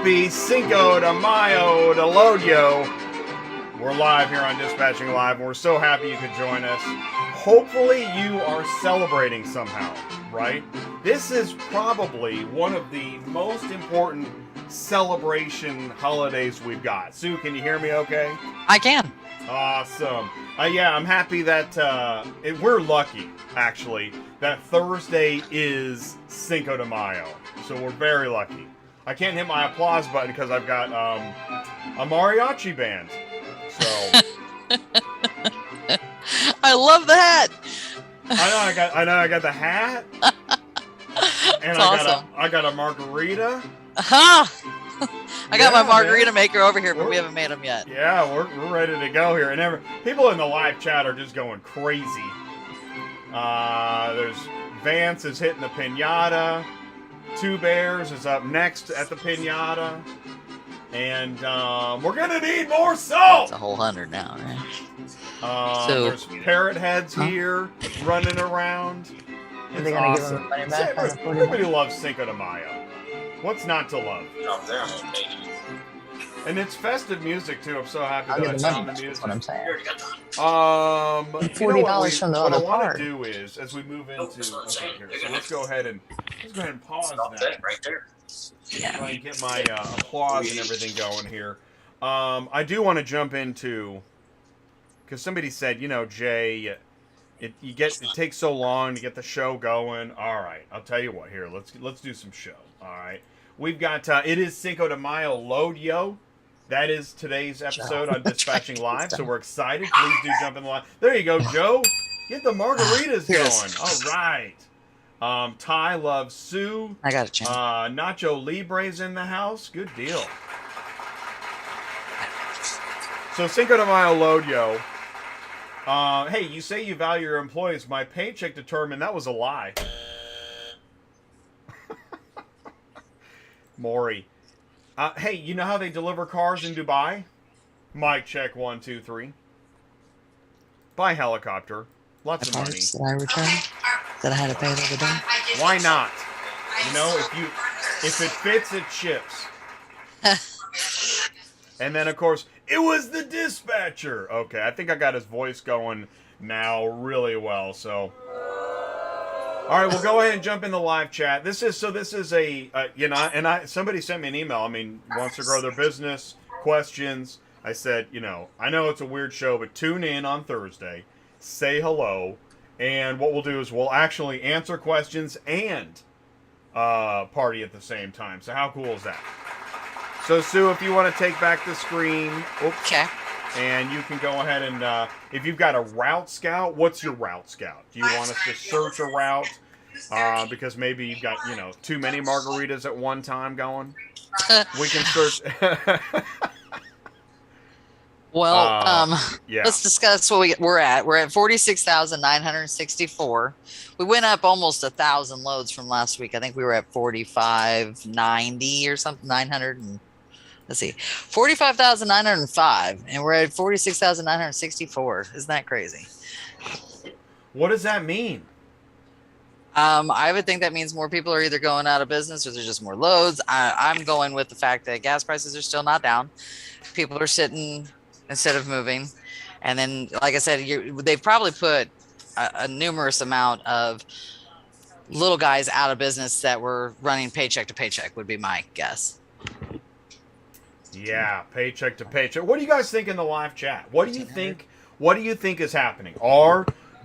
Happy Cinco de Mayo de Lodio. We're live here on Dispatching Live, and we're so happy you could join us. Hopefully you are celebrating somehow, right? This is probably one of the most important celebration holidays we've got. Sue, can you hear me okay? I can. Awesome. Yeah, I'm happy that we're lucky, actually, that Thursday is Cinco de Mayo. So we're very lucky. I can't hit my applause button because I've got a mariachi band. So I love the hat. I got the hat. And Awesome. I got a margarita. I got my margarita maker over here, but we haven't made them yet. Yeah, we're ready to go here. And people in the live chat are just going crazy. There's Vance is hitting the piñata. Two Bears is up next at the piñata. And we're going to need more salt. It's a whole 100 now, right? There's parrot heads here running around. It's awesome. Everybody loves Cinco de Mayo. What's not to love? And it's festive music too. I'm so happy that I found the music. That's what I'm saying. $40 from the what I other want part. to do is, as we move into, okay, here, so let's go ahead and pause now. Right there. Yeah. Try and get my applause and everything going here. I do want to jump into, because somebody said, Jay, it takes so long to get the show going. All right, I'll tell you what. Here, let's do some show. All right, we've got it is Cinco de Mayo Lodio. That is today's episode on Dispatching Live, so we're excited. Please do jump in the line. There you go, Joe. Get the margaritas going. All right. Ty loves Sue. I got a chance. Nacho Libre's in the house. Good deal. So Cinco de Mayo Lodio. Hey, you say you value your employees. My paycheck determined that was a lie. Maury. Hey, you know how they deliver cars in Dubai? Mic check 1, 2, 3. By helicopter. Lots of money. That I returned? That I had to pay the other day? Why not? If it fits, it ships. And then, of course, it was the dispatcher. Okay, I think I got his voice going now really well. So, all right, we'll go ahead and jump in the live chat. This is somebody sent me an email. I mean, wants to grow their business, questions. I said, I know it's a weird show, but tune in on Thursday, say hello, and what we'll do is we'll actually answer questions and party at the same time. So how cool is that? So, Sue, if you want to take back the screen. Okay. And you can go ahead and, if you've got a route scout, what's your route scout? Do you want us to search a route? Because maybe you've got, too many margaritas at one time going? We can search. Well, yeah. Let's discuss what we're at. We're at 46,964. We went up almost 1,000 loads from last week. I think we were at 4,590 or something, 900 and... Let's see, 45,905, and we're at 46,964. Isn't that crazy? What does that mean? I would think that means more people are either going out of business or there's just more loads. I'm going with the fact that gas prices are still not down. People are sitting instead of moving. And then, like I said, they've probably put a numerous amount of little guys out of business that were running paycheck to paycheck would be my guess. Yeah, paycheck to paycheck. What do you guys think in the live chat? What do you think? What do you think is happening?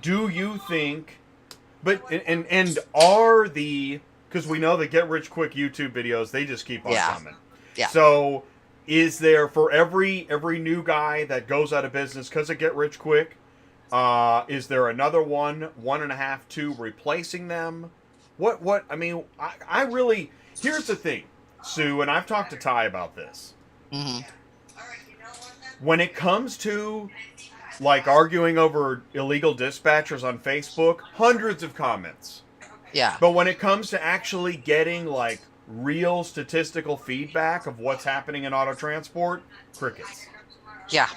Do you think? But and are the, because we know the get rich quick YouTube videos, they just keep on coming. Yeah. So is there, for every new guy that goes out of business because of get rich quick, is there another one and a half, two replacing them? What? I mean, I really. Here's the thing, Sue, and I've talked to Ty about this. Mm-hmm. When it comes to like arguing over illegal dispatchers on Facebook, hundreds of comments. Yeah. But when it comes to actually getting like real statistical feedback of what's happening in auto transport, crickets. Yeah.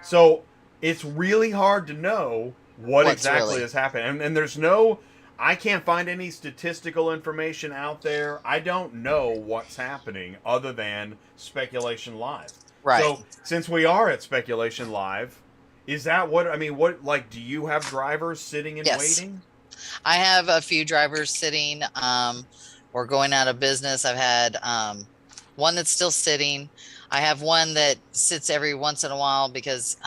So it's really hard to know what exactly is happening. And there's no, I can't find any statistical information out there. I don't know what's happening other than Speculation Live. Right. So, since we are at Speculation Live, is that what, I mean, what, like, do you have drivers sitting and Yes. waiting? I have a few drivers sitting or going out of business. I've had one that's still sitting. I have one that sits every once in a while because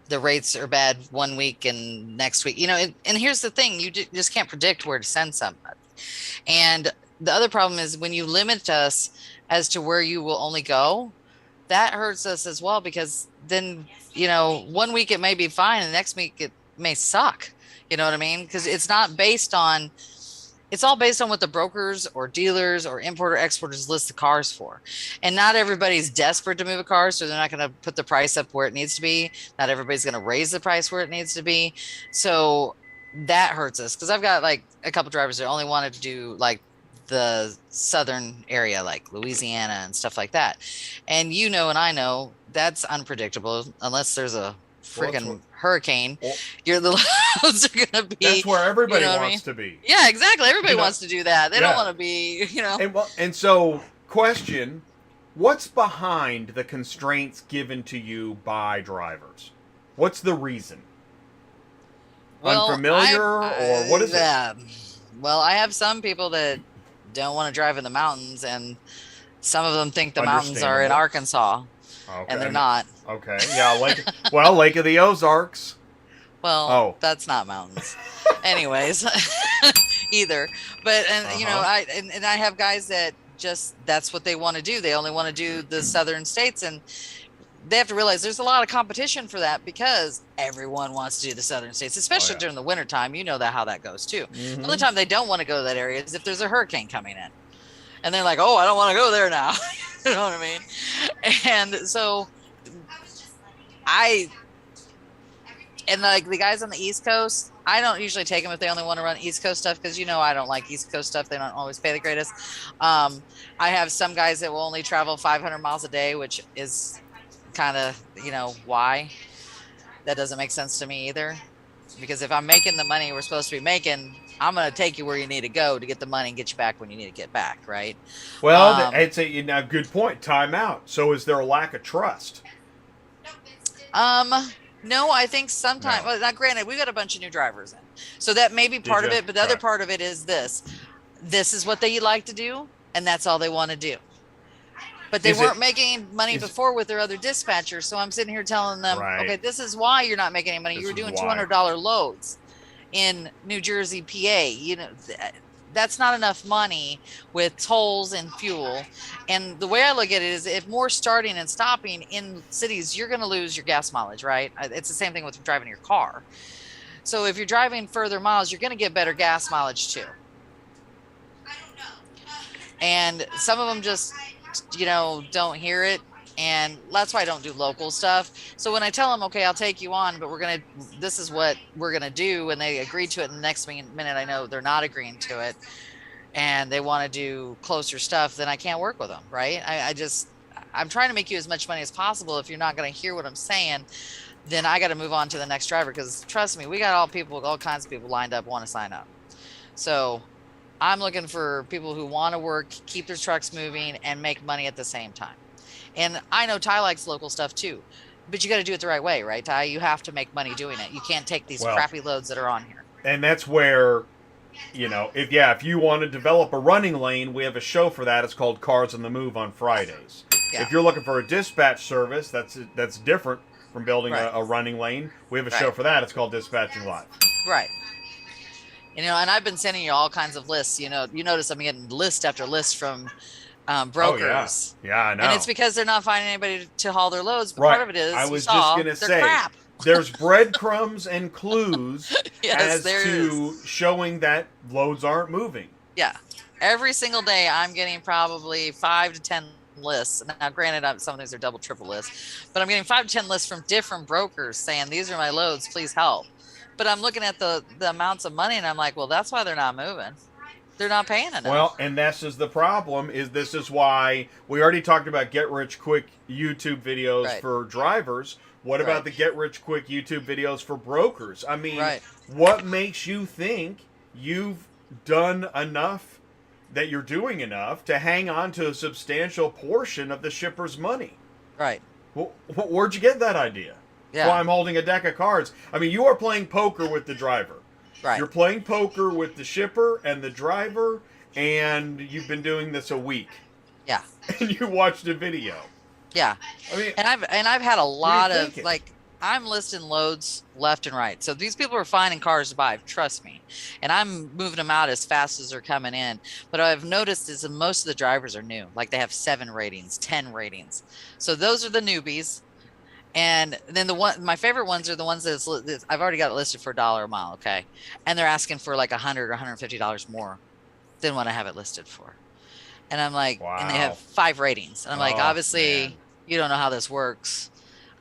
the rates are bad one week and next week. And here's the thing, you just can't predict where to send somebody. And the other problem is when you limit us as to where you will only go, that hurts us as well, because then, 1 week it may be fine and the next week it may suck. You know what I mean? Because it's all based on what the brokers or dealers or importer exporters list the cars for. And not everybody's desperate to move a car, so they're not going to put the price up where it needs to be. Not everybody's going to raise the price where it needs to be. So that hurts us, because I've got like a couple drivers that only wanted to do like the southern area, like Louisiana and stuff like that. And and I know that's unpredictable unless there's a freaking hurricane. The loads are going to be. That's where everybody wants to be. Yeah, exactly. Everybody wants to do that. They don't want to be, And so, question: what's behind the constraints given to you by drivers? What's the reason? Unfamiliar, or what is it? Well, I have some people that don't want to drive in the mountains, and some of them think the mountains are in Arkansas. Okay. And they're not. Okay. Yeah. Lake of the Ozarks. Well, that's not mountains. Anyways, either. But, I have guys that that's what they want to do. They only want to do the southern states, and they have to realize there's a lot of competition for that, because everyone wants to do the southern states, especially during the wintertime. You know how that goes too. Mm-hmm. The only time they don't want to go to that area is if there's a hurricane coming in. And they're like, oh, I don't want to go there now. You know what I mean? And so like the guys on the East Coast, I don't usually take them if they only want to run East Coast stuff, because I don't like East Coast stuff. They don't always pay the greatest. I have some guys that will only travel 500 miles a day, which is kind of, why? That doesn't make sense to me either. Because if I'm making the money we're supposed to be making, I'm going to take you where you need to go to get the money and get you back when you need to get back, right? Well, it's a good point. Time out. So is there a lack of trust? No, I think sometimes, well, not granted, we've got a bunch of new drivers in. So that may be part of it, but the other part of it is this. This is what they like to do, and that's all they want to do. But they weren't making money before with their other dispatchers, so I'm sitting here telling them, okay, this is why you're not making any money. You were doing $200 loads in New Jersey, PA. That's not enough money with tolls and fuel. And the way I look at it is, if more starting and stopping in cities, you're going to lose your gas mileage, right? It's the same thing with driving your car. So if you're driving further miles, you're going to get better gas mileage too. And some of them just, don't hear it. And that's why I don't do local stuff. So when I tell them, okay, I'll take you on, but this is what we're going to do, and they agree to it, and the next minute I know they're not agreeing to it, and they want to do closer stuff, then I can't work with them, right? I'm trying to make you as much money as possible. If you're not going to hear what I'm saying, then I got to move on to the next driver, because trust me, we got all kinds of people lined up, want to sign up. So I'm looking for people who want to work, keep their trucks moving, and make money at the same time. And I know Ty likes local stuff too, but you got to do it the right way, right, Ty? You have to make money doing it. You can't take these crappy loads that are on here. And that's where, if you want to develop a running lane, we have a show for that. It's called Cars on the Move on Fridays. Yeah. If you're looking for a dispatch service, that's different from building a running lane. We have a show for that. It's called Dispatching Live. Right. And I've been sending you all kinds of lists. You notice I'm getting list after list from brokers. Oh, yeah, I know. And it's because they're not finding anybody to haul their loads. But part of it is, I was just going to say, crap. There's breadcrumbs and clues as to showing that loads aren't moving. Yeah. Every single day, I'm getting probably 5 to 10 lists. Now, granted, some of these are double, triple lists, but I'm getting 5 to 10 lists from different brokers saying, these are my loads, please help. But I'm looking at the amounts of money, and I'm like, well, that's why they're not moving. They're not paying enough. Well, and this is the problem, this is why we already talked about get-rich-quick YouTube videos for drivers. What about the get-rich-quick YouTube videos for brokers? I mean, what makes you think you've done enough, that you're doing enough to hang on to a substantial portion of the shipper's money. Right. Where'd you get that idea? Yeah. Well, I'm holding a deck of cards. I mean, you are playing poker with the driver. Right. You're playing poker with the shipper and the driver, and you've been doing this a week. Yeah. And you watched a video. Yeah. I mean, and I've had a lot of thinking? like, I'm listing loads left and right. So these people are finding cars to buy, trust me. And I'm moving them out as fast as they're coming in. But what I've noticed is that most of the drivers are new. Like they have 7 ratings, 10 ratings. So those are the newbies. And then my favorite ones are the ones that I've already got it listed for $1 a mile, okay? And they're asking for like $100 or $150 more than what I have it listed for. And I'm like, wow. And they have 5 ratings. And I'm like, obviously, man, you don't know how this works.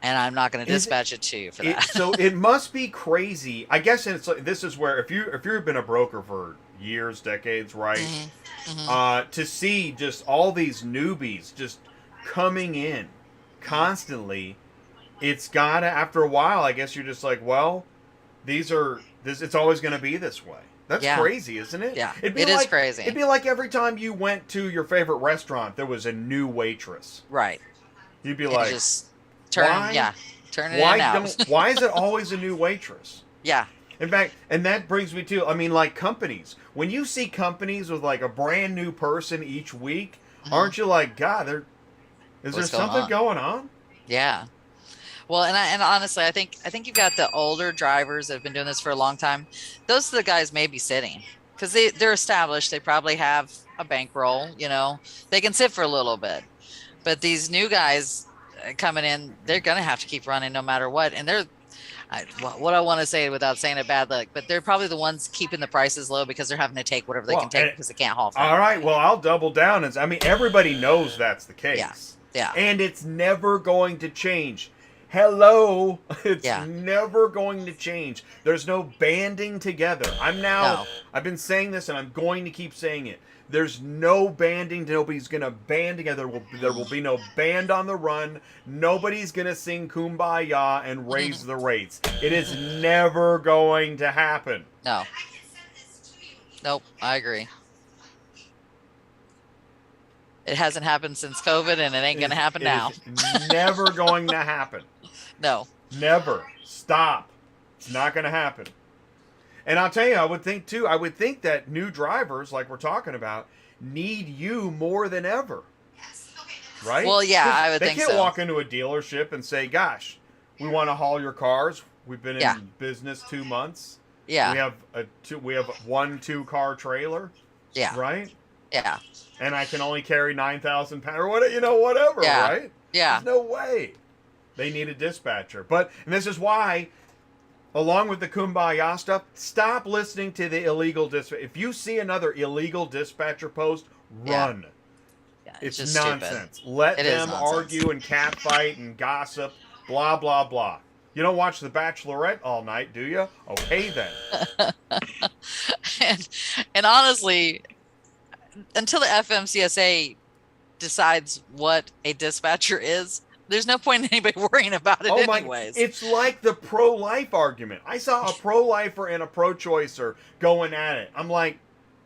And I'm not going to dispatch it to you for that. So it must be crazy. I guess it's like, this is where if you've been a broker for years, decades, right? Mm-hmm. Mm-hmm. To see just all these newbies just coming in constantly, it's gotta, after a while, I guess you're just like, well, it's always going to be this way. That's crazy, isn't it? Yeah, it is crazy. It'd be like every time you went to your favorite restaurant, there was a new waitress. Right. You'd be like, turn it in and out. Why is it always a new waitress? Yeah. In fact, and that brings me to, I mean, like companies. When you see companies with like a brand new person each week, mm-hmm. aren't you like, God, is there something going on? Yeah. Well, and honestly, I think you've got the older drivers that have been doing this for a long time. Those are the guys maybe sitting because they're established. They probably have a bankroll. You know, they can sit for a little bit. But these new guys coming in, they're going to have to keep running no matter what. And what I want to say without saying a bad look, but they're probably the ones keeping the prices low because they're having to take whatever they can take because they can't haul. All right. Well, I'll double down. I mean, everybody knows that's the case. Yeah. Yeah. And it's never going to change. Hello. It's never going to change. There's no banding together. I've been saying this and I'm going to keep saying it. There's no banding. Nobody's going to band together. There will be no band on the run. Nobody's going to sing Kumbaya and raise the rates. It is never going to happen. No. Nope. I agree. It hasn't happened since COVID and it ain't going to happen now. It's never going to happen. No. Never. Stop. It's not going to happen. And I'll tell you, I would think that new drivers, like we're talking about, need you more than ever. Yes. Right? Well, yeah, I would think so. They can't walk into a dealership and say, gosh, we want to haul your cars. We've been in business 2 months. Yeah. We have 1 2-car trailer. Yeah. Right? Yeah. And I can only carry 9,000 pounds or whatever, right? Yeah. There's no way. They need a dispatcher. And this is why, along with the Kumbaya stuff, stop listening to the illegal dispatch. If you see another illegal dispatcher post, run. Yeah, it's just nonsense. Stupid. Let them argue and catfight and gossip, blah, blah, blah. You don't watch The Bachelorette all night, do you? Okay, then. and honestly, until the FMCSA decides what a dispatcher is, there's no point in anybody worrying about it anyways. It's like the pro-life argument. I saw a pro-lifer and a pro-choicer going at it. I'm like,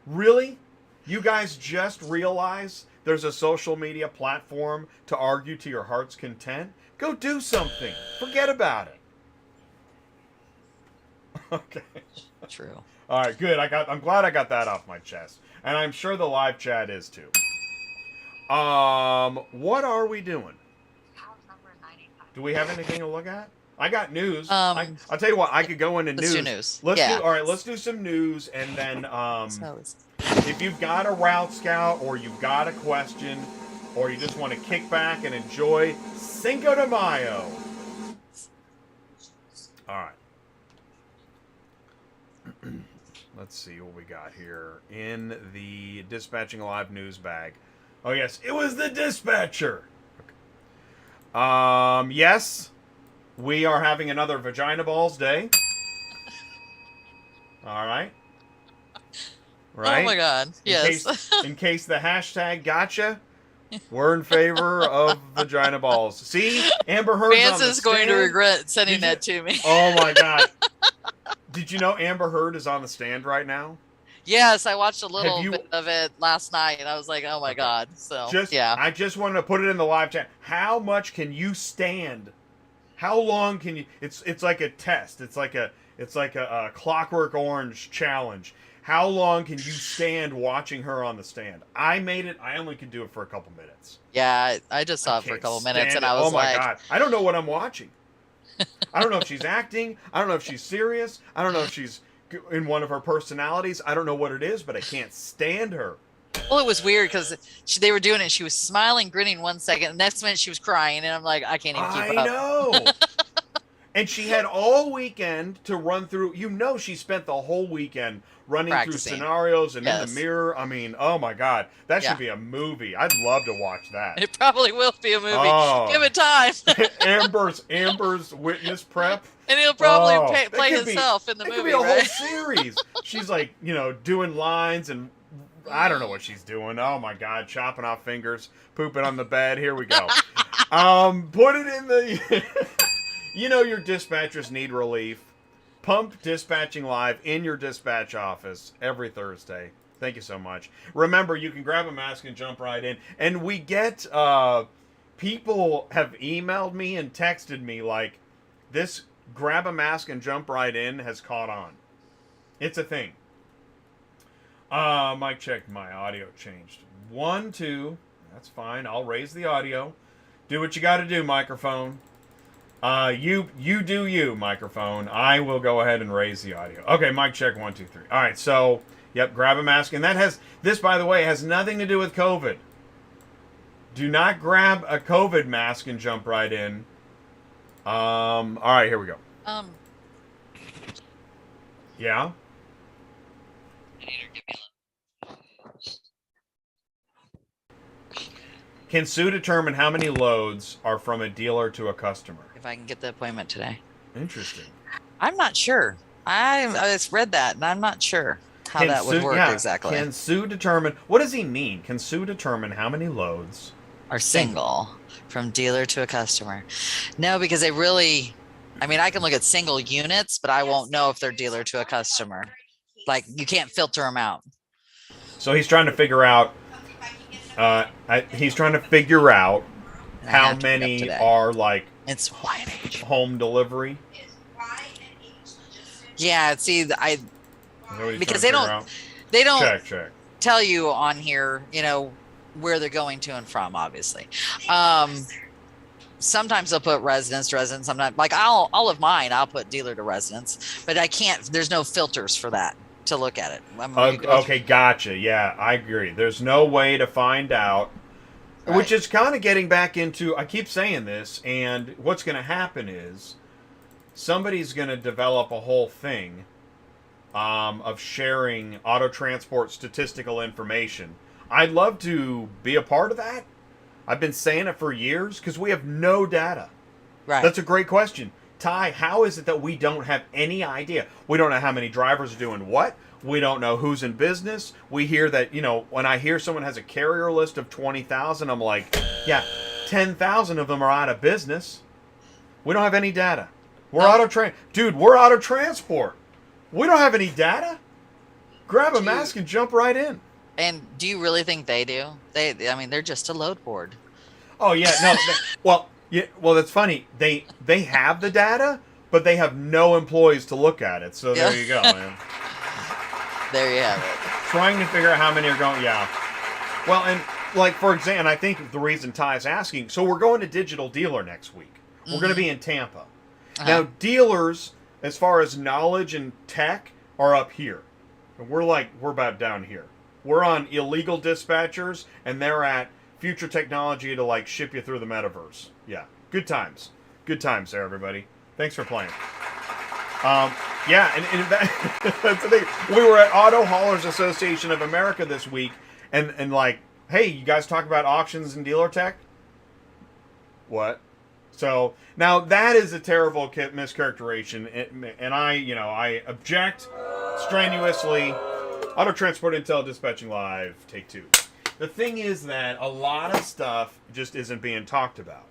really? You guys just realize there's a social media platform to argue to your heart's content? Go do something. Forget about it. Okay. True. All right, good. I'm glad I got that off my chest. And I'm sure the live chat is too. What are we doing? Do we have anything to look at? I got news. I'll tell you what, I could go into news. Let's do news. All right, let's do some news, and then if you've got a route scout or you've got a question or you just want to kick back and enjoy Cinco de Mayo. All right. Let's see what we got here in the Dispatching Live news bag. Oh, yes, it was the dispatcher. Okay. Yes, we are having another Vagina Balls Day. All right. Right? Oh, my God. Yes. In case the hashtag gotcha, we're in favor of Vagina Balls. See? Amber Heard's Vance on the is going stand. to regret sending that to me. Oh, my God. Did you know Amber Heard is on the stand right now? Yes, I watched a Have little you bit of it last night, and I was like, "Oh my okay? god!" So Just yeah, I just wanted to put it in the live chat. How much can you stand? How long can you? It's like a test. It's like a Clockwork Orange challenge. How long can you stand watching her on the stand? I made it. I only could do it for a couple minutes. yeah, I just I saw it for a can't couple minutes, stand and it. I Oh was my like, god. I don't know what I'm watching. I don't know if she's acting. I don't know if she's serious. I don't know if she's in one of her personalities. I don't know what it is, but I can't stand her. "Well, it was weird because they were doing it. She was smiling, grinning 1 second, the next minute she was crying, and I'm like, I can't even keep I up." know. And she had all weekend to run through. She spent the whole weekend running through Practicing. scenarios and in the Yes, mirror. I mean, oh my God. That should yeah, be a movie. I'd love to watch that. it probably will be a movie. Give Oh. it time, Amber's witness prep. and he'll probably Oh, play himself in the that could be movie, a whole right? series. She's like, doing lines and I don't know what she's doing. Oh my God, chopping off fingers, pooping on the bed. Here we go. Put it in the. Your dispatchers need relief. Pump Dispatching Live in your dispatch office every Thursday. Thank you so much. Remember, you can grab a mask and jump right in. And we get people have emailed me and texted me like this grab a mask and jump right in has caught on. It's a thing. Mic check. My audio changed. 1, 2. That's fine. I'll raise the audio. Do what you got to do, microphone. You do you, microphone. I will go ahead and raise the audio. Okay, mic check 1, 2, 3. All right, so yep, grab a mask, and this, by the way, has nothing to do with COVID. Do not grab a COVID mask and jump right in. All right, here we go. Yeah. Can Sue determine how many loads are from a dealer to a customer? If I can get the appointment today. Interesting. I'm not sure. I just read that, and I'm not sure how that would work exactly. Can Sue determine? What does he mean? Can Sue determine how many loads Are single from dealer to a customer? No, because they really. I mean, I can look at single units, but I won't know if they're dealer to a customer. Like you can't filter them out. So he's trying to figure out. He's trying to figure out how many are like it's Y&H home delivery. Yeah, see, because they don't check. tell you on here, where they're going to and from. Obviously, sometimes they'll put residence to residence. Sometimes, like all of mine, I'll put dealer to residence, but I can't. There's no filters for that to look at it. Okay, gotcha. Yeah, I agree. There's no way to find out, right. Which is kind of getting back into. I keep saying this, and what's going to happen is somebody's going to develop a whole thing of sharing auto transport statistical information. I'd love to be a part of that. I've been saying it for years because we have no data. Right. That's a great question. Ty, how is it that we don't have any idea? We don't know how many drivers are doing what. We don't know who's in business. We hear that, when I hear someone has a carrier list of 20,000, I'm like, yeah, 10,000 of them are out of business. We don't have any data. We're auto transport. We don't have any data. Grab a mask and jump right in. And do you really think they do? They're just a load board. Oh yeah, no. Well, that's funny. They have the data, but they have no employees to look at it. So there you go, man. There you have it. Trying to figure out how many are going. Yeah. Well, and like for example, I think the reason Ty is asking. So we're going to Digital Dealer next week. We're going to be in Tampa. Now, dealers, as far as knowledge and tech, are up here. We're about down here. We're on illegal dispatchers, and they're at future technology to ship you through the metaverse. Yeah, good times. Good times there, everybody. Thanks for playing. And that's the thing. We were at Auto Haulers Association of America this week, and hey, you guys talk about auctions and dealer tech? What? So now that is a terrible mischaracterization, and I object strenuously. Auto Transport Intel Dispatching Live, take 2. The thing is that a lot of stuff just isn't being talked about,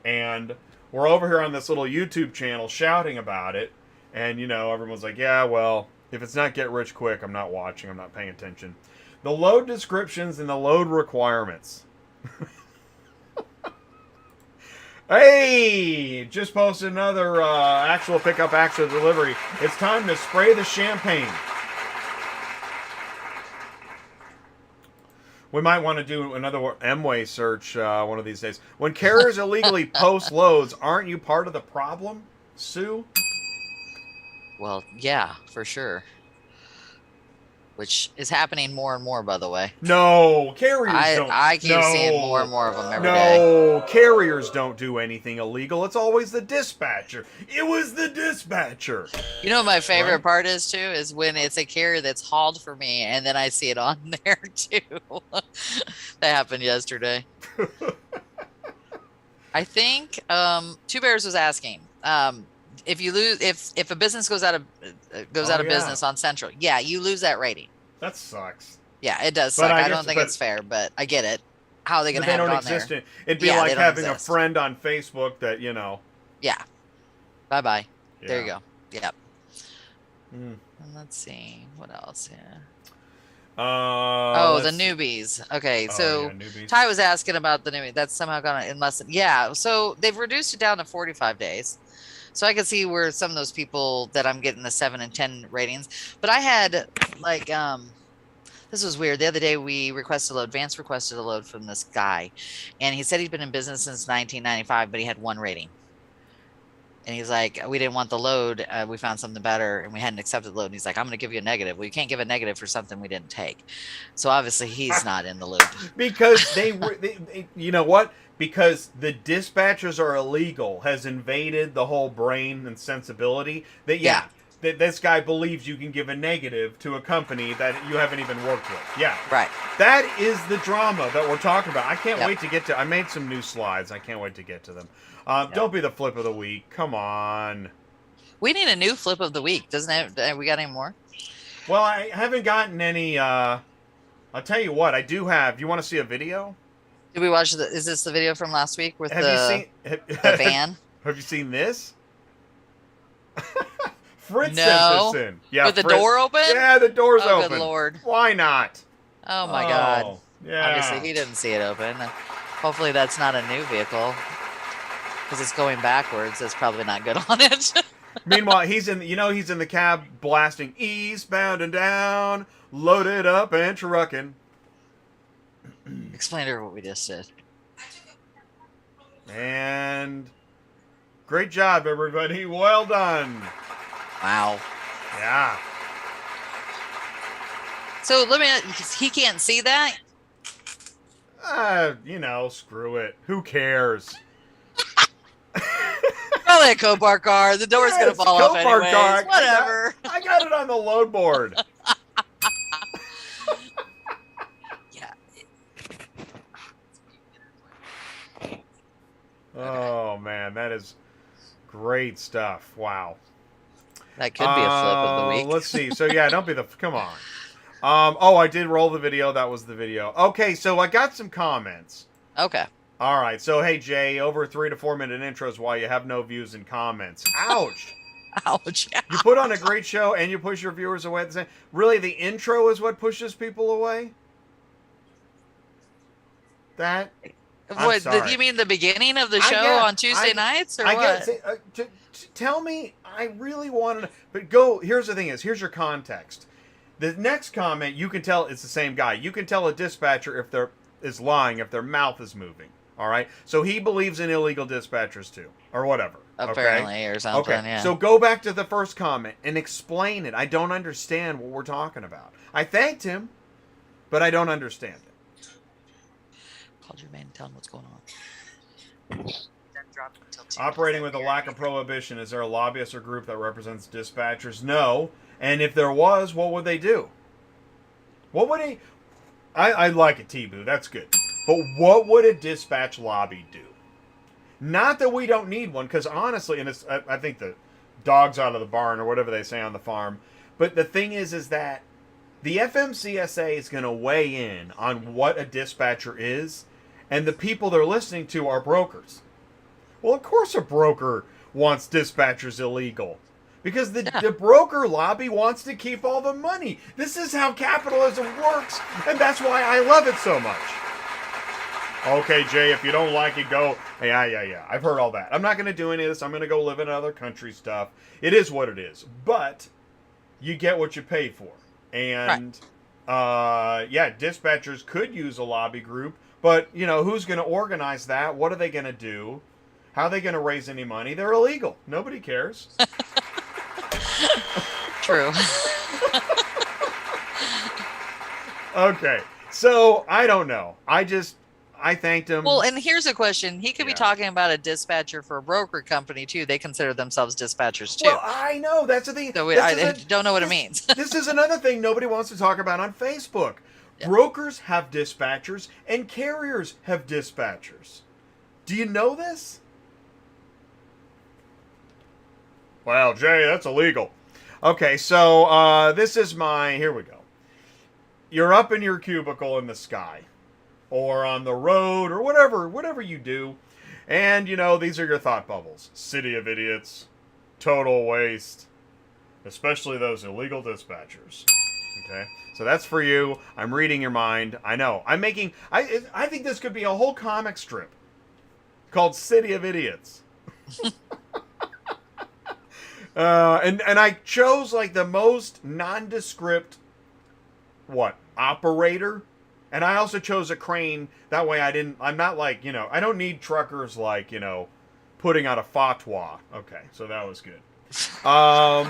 and we're over here on this little YouTube channel shouting about it, and everyone's like, yeah, well, If it's not get rich quick, I'm not watching. I'm not paying attention. The load descriptions and the load requirements. Hey! Just posted another actual pickup, actual delivery. It's time to spray the champagne. We might want to do another M-Way search one of these days. When carriers illegally post loads, aren't you part of the problem, Sue? Well, yeah, for sure. Which is happening more and more, by the way. No, carriers don't. I keep seeing more and more of them every day. No, carriers don't do anything illegal. It's always the dispatcher. It was the dispatcher. You know what my favorite part is, too? Is when it's a carrier that's hauled for me, and then I see it on there, too. That happened yesterday. I think Two Bears was asking, if you lose, if a business goes out of business on Central, yeah, you lose that rating. That sucks. Yeah, it does suck. I don't think it's fair, but I get it. How are they going to have it on there? It'd be like having a friend on Facebook that, you know. Yeah. Bye-bye. Yeah. There you go. Yep. And let's see. What else here? The newbies. Okay, so newbies. Ty was asking about the newbies. That's somehow gone in less than... Yeah, so they've reduced it down to 45 days. So I can see where some of those people that I'm getting the 7 and 10 ratings. But I had, like... this was weird. The other day we requested a load. Vance requested a load from this guy. And he said he'd been in business since 1995, but he had 1 rating. And he's like, we didn't want the load. We found something better, and we hadn't accepted the load. And he's like, I'm going to give you a negative. Well, you can't give a negative for something we didn't take. So obviously he's not in the loop. Because they you know what? Because the dispatchers are illegal has invaded the whole brain and sensibility. That that this guy believes you can give a negative to a company that you haven't even worked with. Yeah. Right. That is the drama that we're talking about. I can't wait to get to... I made some new slides. I can't wait to get to them. Don't be the flip of the week. Come on. We need a new flip of the week. We got any more? Well, I haven't gotten any... I'll tell you what. I do have... You want to see a video? Did we watch is this the video from last week with the van? Have you seen this? Fritz sent this in. Yeah, with the door open? Yeah, the door's open. Good Lord. Why not? Oh, my God. Yeah. Obviously, he didn't see it open. Hopefully, that's not a new vehicle. Because it's going backwards. That's probably not good on it. Meanwhile, he's in the cab blasting eastbound and down, loaded up and trucking. Explain to her what we just did. And great job, everybody. Well done. Wow. Yeah. So he can't see that? Screw it. Who cares? Probably a Copart car. The door's going to fall off anyways. Car. Whatever. I got it on the load board. Yeah. Oh, man. That is great stuff. Wow. That could be a flip of the week. Let's see. So, yeah, don't be the... Come on. I did roll the video. That was the video. Okay, so I got some comments. Okay. All right. So, hey, Jay, over 3 to 4 minute intros while you have no views and comments. Ouch. Ouch. You put on a great show and you push your viewers away at the same... Really, the intro is what pushes people away? That... What, you mean the beginning of the show on Tuesday nights, or what? Tell me, I really want to... But go... Here's the thing here's your context. The next comment, you can tell it's the same guy. You can tell a dispatcher if they're lying, if their mouth is moving. All right? So he believes in illegal dispatchers too. Or whatever. Apparently, or something, yeah. So go back to the first comment and explain it. I don't understand what we're talking about. I thanked him, but I don't understand it. Called your man and tell him what's going on. Operating with a lack of prohibition, is there a lobbyist or group that represents dispatchers? No. And if there was, what would they do? What would he... I like it, T-Boo. That's good. But what would a dispatch lobby do? Not that we don't need one, because honestly, and I think the dog's out of the barn, or whatever they say on the farm. But the thing is that the FMCSA is going to weigh in on what a dispatcher is, and the people they're listening to are brokers. Well, of course a broker wants dispatchers illegal, Because Yeah. the broker lobby wants to keep all the money. This is how capitalism works, and that's why I love it so much. Okay, Jay, if you don't like it, go. Yeah. I've heard all that. I'm not going to do any of this. I'm going to go live in another country stuff. It is what it is. But you get what you pay for. Right. And, yeah, dispatchers could use a lobby group. But, who's going to organize that? What are they going to do? How are they going to raise any money? They're illegal. Nobody cares. True. Okay. So, I don't know. I thanked him. Well, and here's a question. He could be Yeah. talking about a dispatcher for a broker company, too. They consider themselves dispatchers, too. Well, I know. That's the thing. So I don't know what it means. This is another thing nobody wants to talk about on Facebook. Yeah. Brokers have dispatchers and carriers have dispatchers. Do you know this? Well, Jay, that's illegal. Okay, so this is here we go. You're up in your cubicle in the sky, or on the road, or whatever you do, and these are your thought bubbles. City of idiots, total waste, especially those illegal dispatchers. Okay, so that's for you. I'm reading your mind. I know. I think this could be a whole comic strip called City of Idiots. And I chose like the most nondescript operator, and I also chose a crane. That way I'm not like, I don't need truckers like, putting out a fatwa. Okay, so that was good. All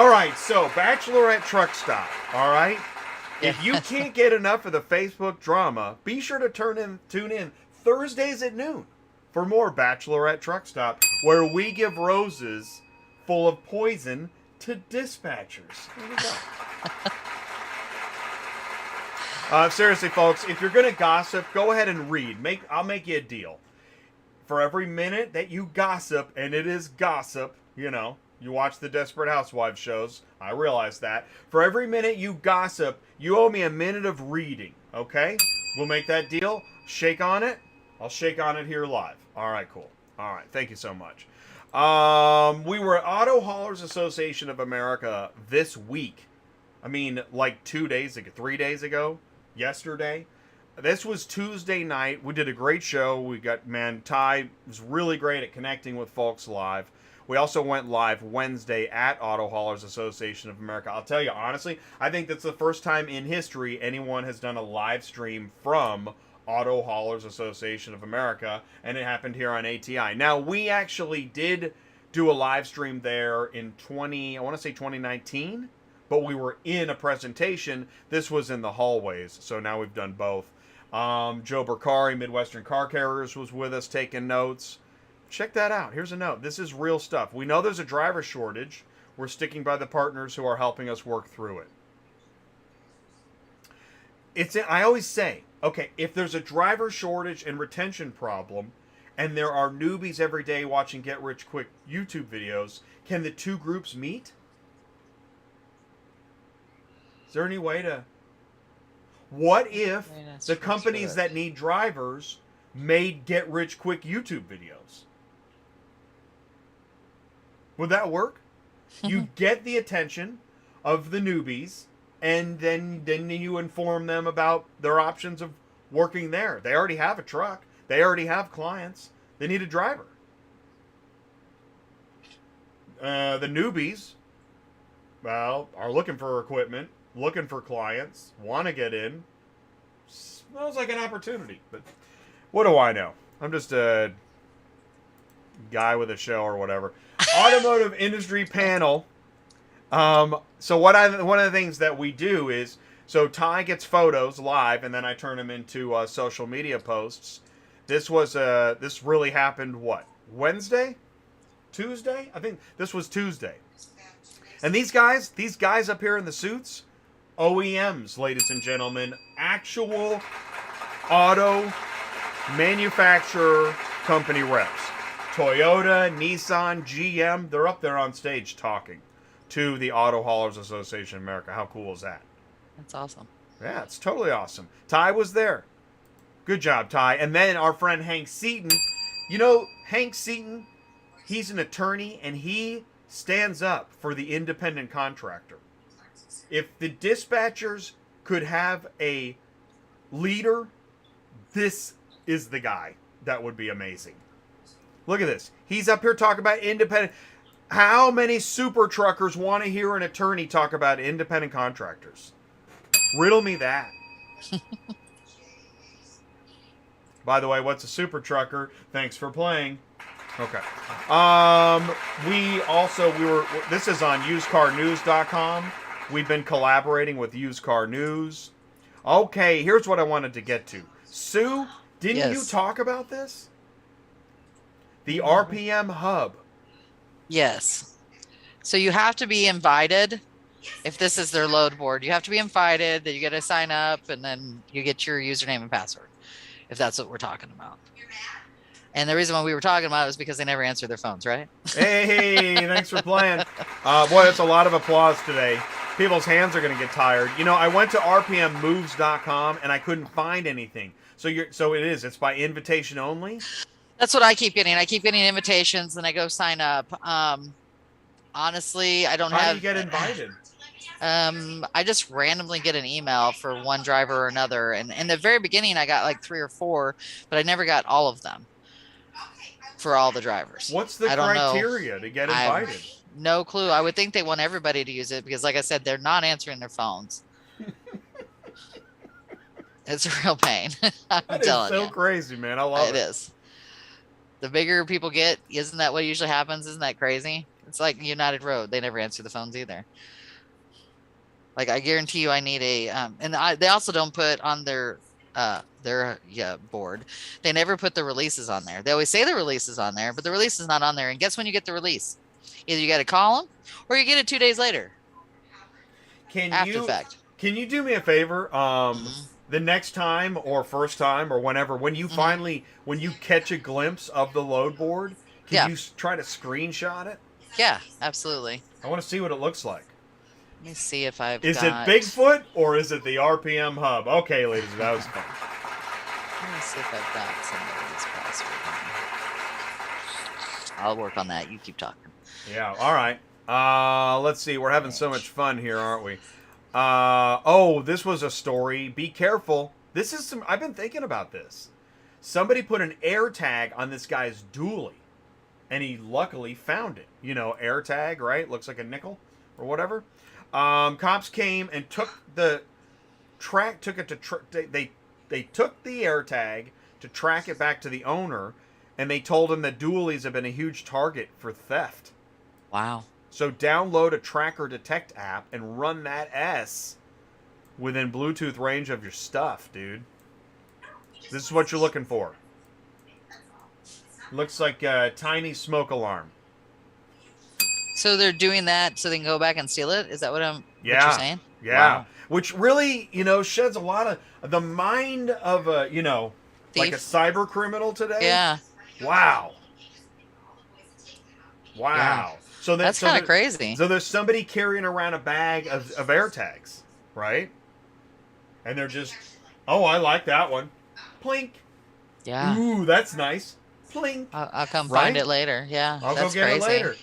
right, so Bachelorette Truck Stop. All right, if you can't get enough of the Facebook drama, be sure to tune in Thursdays at noon for more Bachelorette Truck Stop, where we give roses full of poison to dispatchers. There we go. Seriously, folks, if you're going to gossip, go ahead and read. I'll make you a deal. For every minute that you gossip, and it is gossip, you watch the Desperate Housewives shows, I realize that. For every minute you gossip, you owe me a minute of reading, okay? We'll make that deal. Shake on it. I'll shake on it here live. All right, cool. All right, thank you so much. We were at Auto Haulers Association of America this week. I mean, like 3 days ago, yesterday. This was Tuesday night. We did a great show. Ty was really great at connecting with folks live. We also went live Wednesday at Auto Haulers Association of America. I'll tell you, honestly, I think that's the first time in history anyone has done a live stream from Auto Haulers Association of America, and it happened here on ATI. Now, we actually did do a live stream there in 2019, but we were in a presentation. This was in the hallways, so now we've done both. Joe Bercari, Midwestern Car Carriers, was with us taking notes. Check that out. Here's a note. This is real stuff. We know there's a driver shortage. We're sticking by the partners who are helping us work through it. I always say, okay, if there's a driver shortage and retention problem, and there are newbies every day watching get-rich-quick YouTube videos, can the two groups meet? Is there any way to... What if the companies that need drivers made get-rich-quick YouTube videos? Would that work? You get the attention of the newbies, and then you inform them about their options of working there. They already have a truck. They already have clients. They need a driver. The newbies, are looking for equipment, looking for clients, want to get in. Smells like an opportunity, but what do I know? I'm just a guy with a show or whatever. Automotive industry panel. So one of the things that we do is, so Ty gets photos live, and then I turn them into social media posts. This really happened Wednesday? Tuesday? I think this was Tuesday. And these guys up here in the suits, OEMs, ladies and gentlemen, actual auto manufacturer company reps. Toyota, Nissan, GM, they're up there on stage talking to the Auto Haulers Association of America. How cool is that? That's awesome. Yeah, it's totally awesome. Ty was there. Good job, Ty. And then our friend Hank Seaton. Hank Seaton, he's an attorney, and he stands up for the independent contractor. If the dispatchers could have a leader, this is the guy. That would be amazing. Look at this. He's up here talking about independent. How many super truckers want to hear an attorney talk about independent contractors? Riddle me that. By the way, what's a super trucker? Thanks for playing. Okay. This is on usedcarnews.com. We've been collaborating with Used Car News. Okay, here's what I wanted to get to. Sue, didn't you talk about this? The RPM hub. Yes. So you have to be invited. If this is their load board, you have to be invited, that you got to sign up, and then you get your username and password, if that's what we're talking about. And the reason why we were talking about it is because they never answer their phones, right? Hey, thanks for playing. Boy, that's a lot of applause today. People's hands are going to get tired. You know, I went to rpmmoves.com and I couldn't find anything. So it's by invitation only? That's what I keep getting. I keep getting invitations, and I go sign up. Honestly, I don't have... How do you get invited? I just randomly get an email for one driver or another. And in the very beginning, I got like 3 or 4, but I never got all of them for all the drivers. What's the criteria to get invited? No clue. I would think they want everybody to use it because, like I said, they're not answering their phones. It's a real pain. I'm telling you. It's so crazy, man. I love it. It is. The bigger people get, isn't that what usually happens? Isn't that crazy? It's like United Road. They never answer the phones either. Like, I guarantee you I need a... they also don't put on their board. They never put the releases on there. They always say the release is on there, but the release is not on there. And guess when you get the release? Either you got to call them or you get it 2 days later. After fact. Can you do me a favor? The next time or first time or whenever, when you when you catch a glimpse of the load board, can you try to screenshot it? Yeah, absolutely. I want to see what it looks like. Let me see if I've Is it Bigfoot or is it the RPM hub? Okay, ladies, that was fun. Let me see if I've got somebody's password. I'll work on that. You keep talking. Yeah, all right. Let's see. We're having so much fun here, aren't we? This was a story. Be careful. This is I've been thinking about this. Somebody put an air tag on this guy's dually, and he luckily found it. You know, air tag, right? Looks like a nickel or whatever. Cops came and took the track. They took the air tag to track it back to the owner, and they told him that dualies have been a huge target for theft. Wow. So download a Tracker Detect app and run that S within Bluetooth range of your stuff, dude. This is what you're looking for. Looks like a tiny smoke alarm. So they're doing that so they can go back and steal it? Is that what what you're saying? Yeah. Wow. Which really, sheds a lot of the mind of a, like a cyber criminal today. Yeah. Wow. Yeah. So that's kind of crazy. So there's somebody carrying around a bag of air tags, right? And they're just, oh, I like that one. Plink. Yeah. Ooh, that's nice. Plink. I'll come find it later. Yeah. I'll go get it later.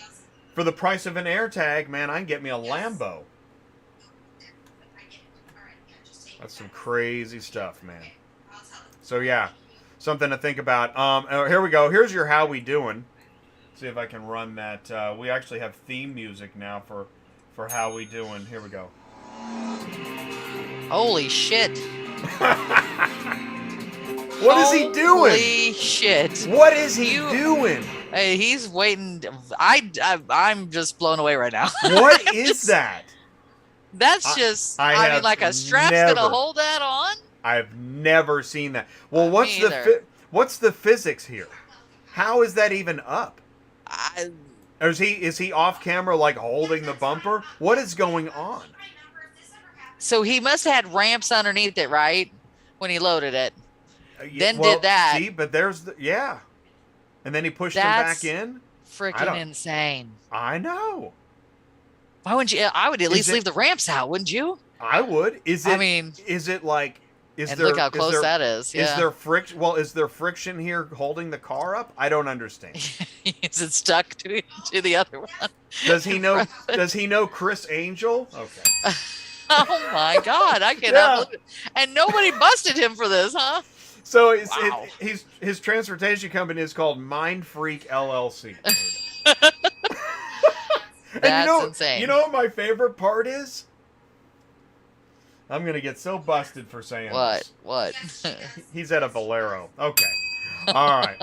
For the price of an air tag, man, I can get me a Lambo. That's some crazy stuff, man. So yeah, something to think about. Here we go. Here's your how we doing. See if I can run that. We actually have theme music now for how we doing. Here we go. Holy shit. What is he doing? Holy shit. What is he doing? Hey, he's waiting. I'm just blown away right now. What is that? That's just, I mean, like a strap's going to hold that on? I've never seen that. Well, what's the physics here? How is that even up? Or is he off camera, like holding the bumper? What is going on? So he must have had ramps underneath it, right? When he loaded it. Then did that. See, but there's and then he pushed him back in. Freaking insane. I know. Why wouldn't you? I would at least leave the ramps out, wouldn't you? I would. Is it like And look how close that is. Yeah. Is there friction? Well, is there friction here holding the car up? I don't understand. Is it stuck to the other one? Does he know? Does he know Chris Angel? Okay. Oh my God! I cannot believe it. And nobody busted him for this, huh? So Wow. his transportation company is called Mind Freak LLC. That's insane. You know what my favorite part is? I'm gonna get so busted for saying this. What? He's at a Valero. Okay. All right.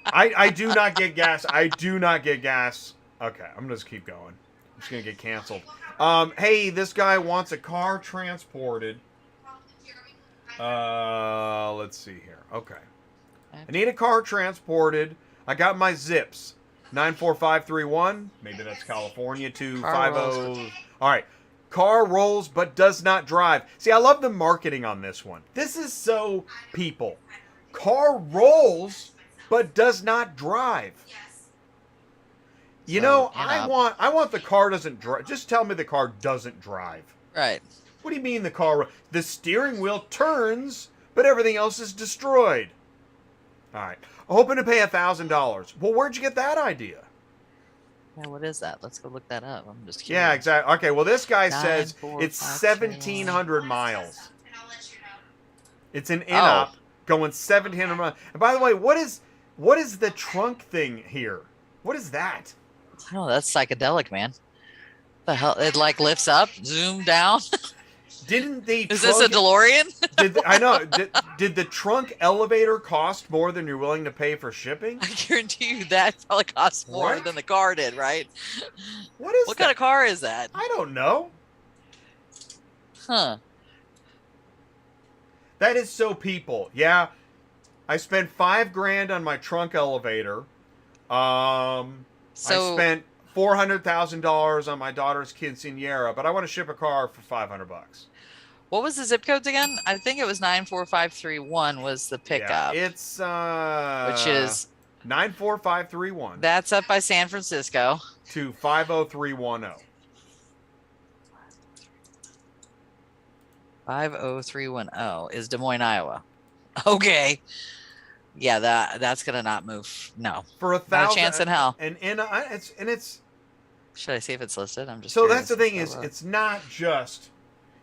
I do not get gas. I do not get gas. Okay, I'm gonna just keep going. I'm just gonna get canceled. Hey, this guy wants a car transported. Let's see here. Okay. I need a car transported. I got my zips. 94531. Maybe that's California. 250. All right. Car rolls but does not drive. See, I love the marketing on this one. This is so people. Car rolls but does not drive. You know, I want the car doesn't drive. Just tell me the car doesn't drive. Right. What do you mean the car? The steering wheel turns, but everything else is destroyed. All right. Hoping to pay $1,000. Well, where'd you get that idea? Yeah, what is that? Let's go look that up. I'm just curious. Yeah, exactly. Okay, well, this guy says it's 1,700 miles. It's an INOP going 1,700 miles. And by the way, what is the trunk thing here? What is that? Oh, that's psychedelic, man. The hell? It like lifts up, zoom down. Didn't the Is this a DeLorean? I know. Did the trunk elevator cost more than you're willing to pay for shipping? I guarantee you that probably costs more than the car did, right? What kind of car is that? I don't know. Huh. That is so people. Yeah. I spent $5,000 on my trunk elevator. I spent $400,000 on my daughter's quinceañera, but I want to ship a car for $500. What was the zip codes again? I think it was 94531 was the pickup. Yeah, it's which is 94531. That's up by San Francisco. To 50310. 50310 is Des Moines, Iowa. Okay. Yeah, that's gonna not move. No. For $1,000. Not a chance in hell. And it's. Should I see if it's listed? I'm just. So that's the thing is, it's not just.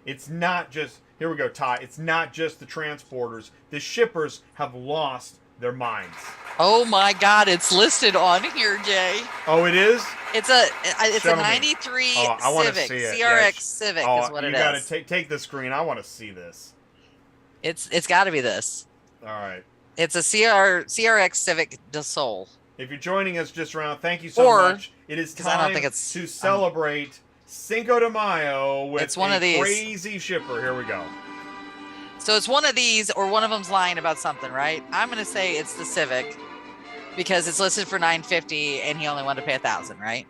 Here we go, Ty. It's not just the transporters. The shippers have lost their minds. Oh my God! It's listed on here, Jay. Oh, it is. It's a 93 Civic. CRX Civic is what it is. You gotta take the screen. I want to see this. It's got to be this. All right. It's a CRX Civic de Sol. If you're joining us just around, thank you so much. It is time to celebrate Cinco de Mayo with a crazy shipper. Here we go. So it's one of these, or one of them's lying about something, right? I'm going to say it's the Civic because it's listed for $950 and he only wanted to pay $1,000, right?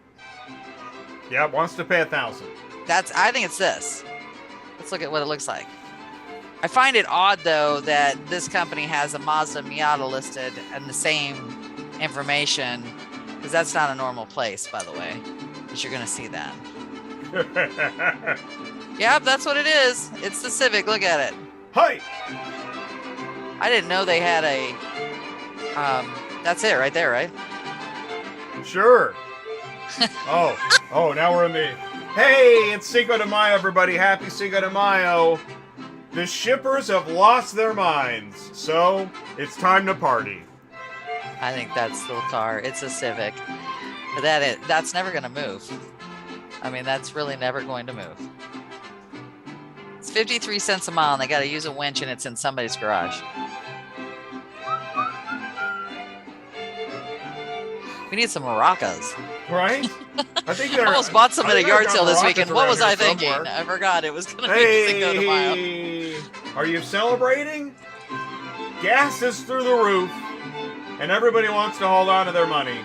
Yeah, wants to pay $1,000. I think it's this. Let's look at what it looks like. I find it odd, though, that this company has a Mazda Miata listed and the same information, because that's not a normal place, by the way, but you're going to see that. Yep, that's what it is. It's the Civic. Look at it. Hi. I didn't know they had a... that's it right there, right? Sure. Oh, now we're in the... Hey, it's Cinco de Mayo, everybody. Happy Cinco de Mayo. The shippers have lost their minds, so it's time to party. I think that's the car. It's a Civic. But that's never going to move. I mean, that's really never going to move. It's 53 cents a mile, and they got to use a winch, and it's in somebody's garage. We need some maracas. Right? I think I almost bought some at a yard sale this weekend. What was I thinking? Somewhere. I forgot it was going to be Cinco de Mayo. Are you celebrating? Gas is through the roof, and everybody wants to hold on to their money.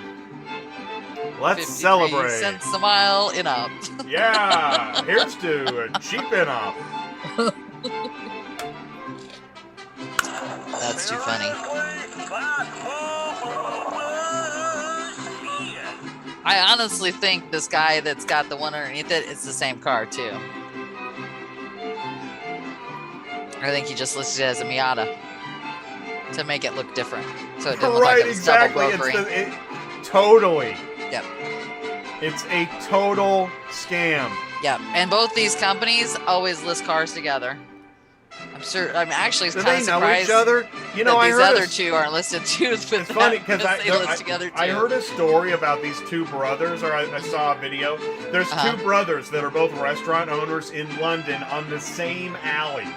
Let's celebrate. 53 cents a mile INOP. Yeah, here's to a cheap INOP. That's too funny. I honestly think this guy that's got the one underneath it is the same car too. I think he just listed it as a Miata to make it look different, so it didn't look Right, like it was double exactly. brokering. Totally. Yep. It's a total scam. Yep. And both these companies always list cars together. I'm actually Do kind they of know surprised each other? You know, that I these heard other two aren't listed too. With it's that, funny because they list together too. I heard a story about these two brothers, or I saw a video. There's two brothers that are both restaurant owners in London on the same alley,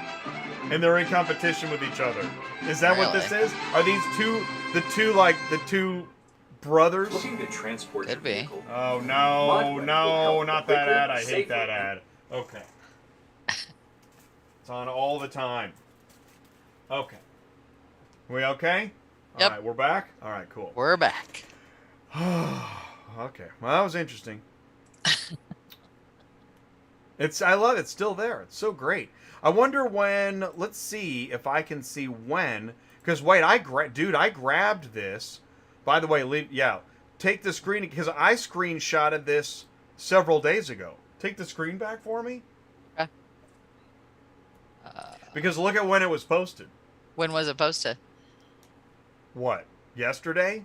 and they're in competition with each other. Is that what this is? Are these the two brothers? Looking to transport Could be. vehicle. Oh no, no, not that ad. I hate that ad. Okay. It's on all the time. Okay. We okay? Yep. All right, we're back? All right, cool. We're back. Okay. Well, that was interesting. I love it. It's still there. It's so great. I wonder when, let's see if I can see when, because wait, I grabbed this. By the way, take the screen, because I screenshotted this several days ago. Take the screen back for me. Okay. Because look at when it was posted. When was it posted? What? Yesterday?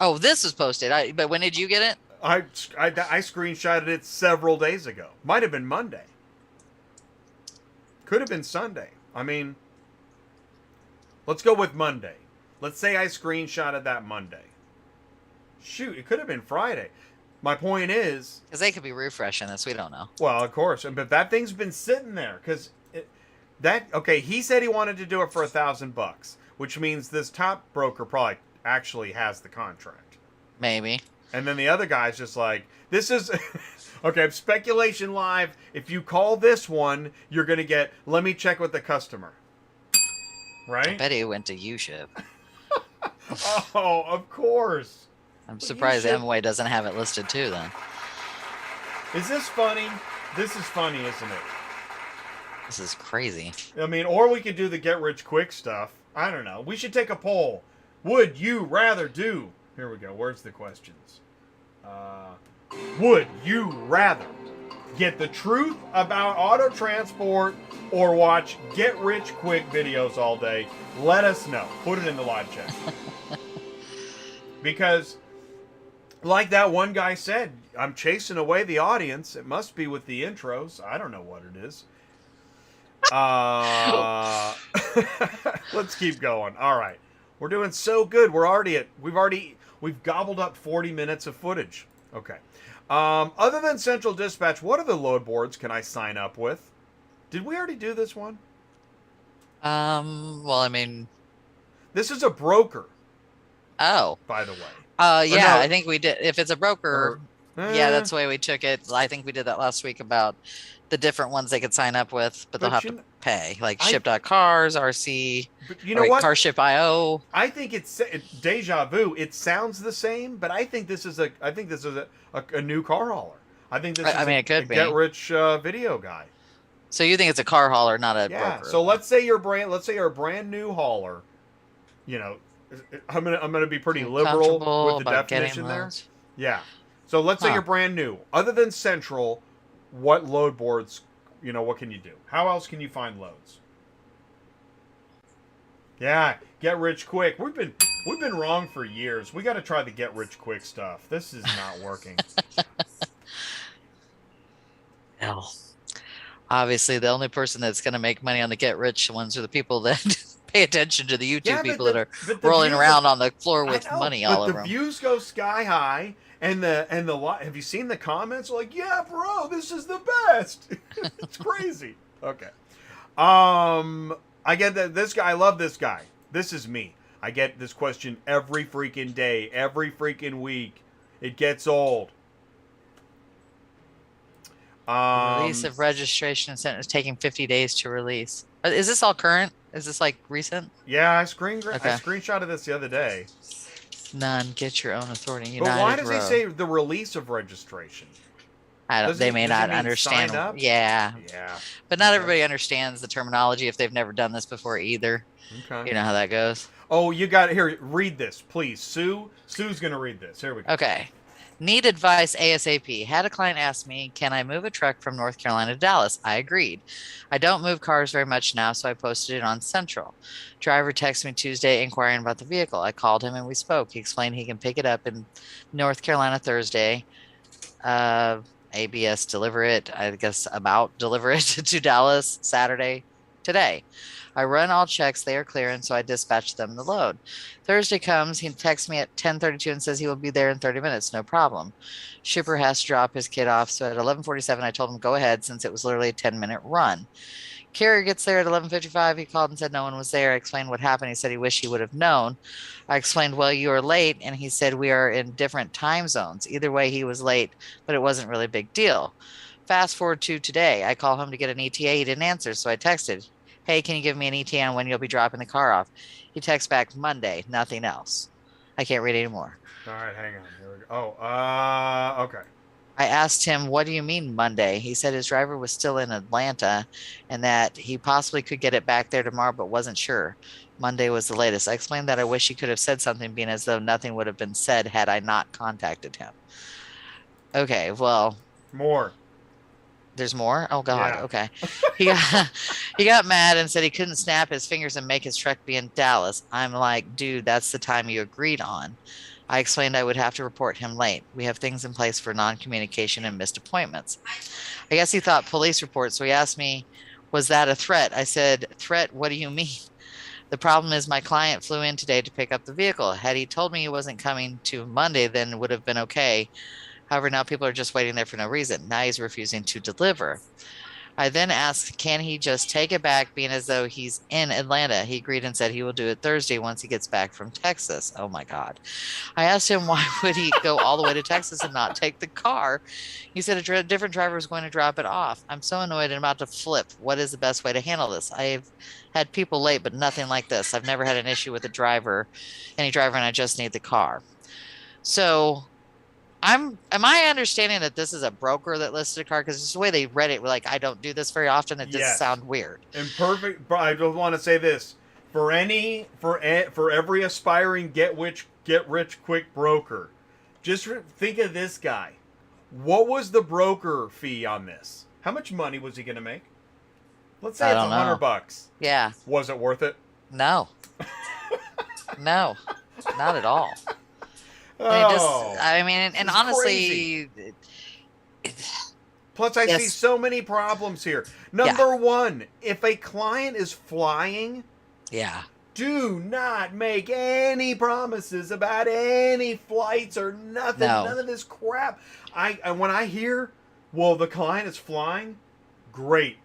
Oh, this was posted. But when did you get it? I screenshotted it several days ago. Might have been Monday. Could have been Sunday. I mean, let's go with Monday. Let's say I screenshotted that Monday. Shoot, it could have been Friday. My point is... Because they could be refreshing this. We don't know. Well, of course. But that thing's been sitting there. Because okay, he said he wanted to do it for $1,000, which means this top broker probably actually has the contract. Maybe. And then the other guy's just like, this is... Okay, speculation live. If you call this one, you're going to get, let me check with the customer. Right? I bet he went to U-Ship. Oh, of course. I'm surprised Amway doesn't have it listed too, then. Is this funny? This is funny, isn't it? This is crazy. I mean, or we could do the get rich quick stuff. I don't know. We should take a poll. Would you rather do... Here we go. Where's the questions? Would you rather get the truth about auto transport or watch get rich quick videos all day? Let us know. Put it in the live chat. Because, like that one guy said, I'm chasing away the audience. It must be with the intros. I don't know what it is. Let's keep going. All right. We're doing so good. We've gobbled up 40 minutes of footage. Okay. Other than Central Dispatch, what other load boards can I sign up with? Did we already do this one? Well, I mean... This is a broker. Oh. By the way. Yeah, no. I think we did. If it's a broker, yeah, that's the way we took it. I think we did that last week about the different ones they could sign up with, but they'll have to pay. Like Ship.Cars, RC, but you know what? Carship.io. I think it's deja vu. It sounds the same, but I think this is a new car hauler. I think this is it could be get rich video guy. So you think it's a car hauler, not a broker? So let's say you're a brand new hauler. You know, I'm gonna be pretty liberal with the definition there. Yeah. So let's say you're brand new. Other than Central, what load boards? What can you do? How else can you find loads? Yeah, get rich quick. We've been wrong for years. We got to try the get rich quick stuff. This is not working. Well, obviously, the only person that's going to make money on the get rich ones are the people that pay attention to the YouTube people that are rolling around on the floor with money all over them. But the views go sky high, and the have you seen the comments? Like, yeah, bro, this is the best. It's crazy. Okay. I get that this guy. I love this guy. This is me. I get this question every freaking day, every freaking week. It gets old. Release of registration incentives taking 50 days to release. Is this all current? Is this like recent? Yeah, I screenshotted this the other day. None. Get your own authority. United but why does he say the release of registration? They may not understand. Yeah. But not everybody understands the terminology if they've never done this before either. Okay. You know how that goes. Oh, you got it. Here, read this, please. Sue's going to read this. Here we go. Okay. Need advice ASAP. Had a client ask me, can I move a truck from North Carolina to Dallas? I agreed. I don't move cars very much now, so I posted it on Central. Driver texted me Tuesday inquiring about the vehicle. I called him and we spoke. He explained he can pick it up in North Carolina Thursday. Uh, ABS deliver it, I guess about deliver it to Dallas Saturday today. I run all checks, they are clear, and so I dispatch them the load. Thursday comes, he texts me at 10:32 and says he will be there in 30 minutes, no problem. Shipper has to drop his kid off, so at 11:47 I told him go ahead since it was literally a 10-minute run. Carrier gets there at 11:55. He called and said no one was there. I explained what happened. He said he wished he would have known. I explained, well, you are late. And he said we are in different time zones. Either way, he was late, but it wasn't really a big deal. Fast forward to today. I call him to get an ETA. He didn't answer. So I texted, hey, can you give me an ETA on when you'll be dropping the car off? He texts back Monday, nothing else. I can't read anymore. All right, hang on. Here we go. Okay. I asked him, what do you mean Monday? He said his driver was still in Atlanta and that he possibly could get it back there tomorrow, but wasn't sure. Monday was the latest. I explained that I wish he could have said something, being as though nothing would have been said had I not contacted him. Okay, well, More. there's more? Oh God, Yeah. okay. He got he got mad and said he couldn't snap his fingers and make his truck be in Dallas. I'm like, dude, that's the time you agreed on. I explained I would have to report him late. We have things in place for non-communication and missed appointments. I guess he thought police report, so he asked me, was that a threat? I said, threat? What do you mean? The problem is my client flew in today to pick up the vehicle. Had he told me he wasn't coming to Monday, then it would have been okay. However, now people are just waiting there for no reason. Now he's refusing to deliver. I then asked, can he just take it back, being as though he's in Atlanta? He agreed and said he will do it Thursday once he gets back from Texas. Oh my God. I asked him why would he go all the way to Texas and not take the car? He said a different driver was going to drop it off. I'm so annoyed and about to flip. What is the best way to handle this? I've had people late, but nothing like this. I've never had an issue with any driver, and I just need the car. So am I understanding that this is a broker that listed a car? Because just the way they read it, like, I don't do this very often. It does sound weird. And perfect. I just want to say this: for every aspiring get rich quick broker, just think of this guy. What was the broker fee on this? How much money was he going to make? Let's say it's $100. Yeah. Was it worth it? No. No, not at all. Oh, And honestly, plus I see so many problems here. Number one, if a client is flying, do not make any promises about any flights or nothing. No. None of this crap. When I hear, well, the client is flying, great.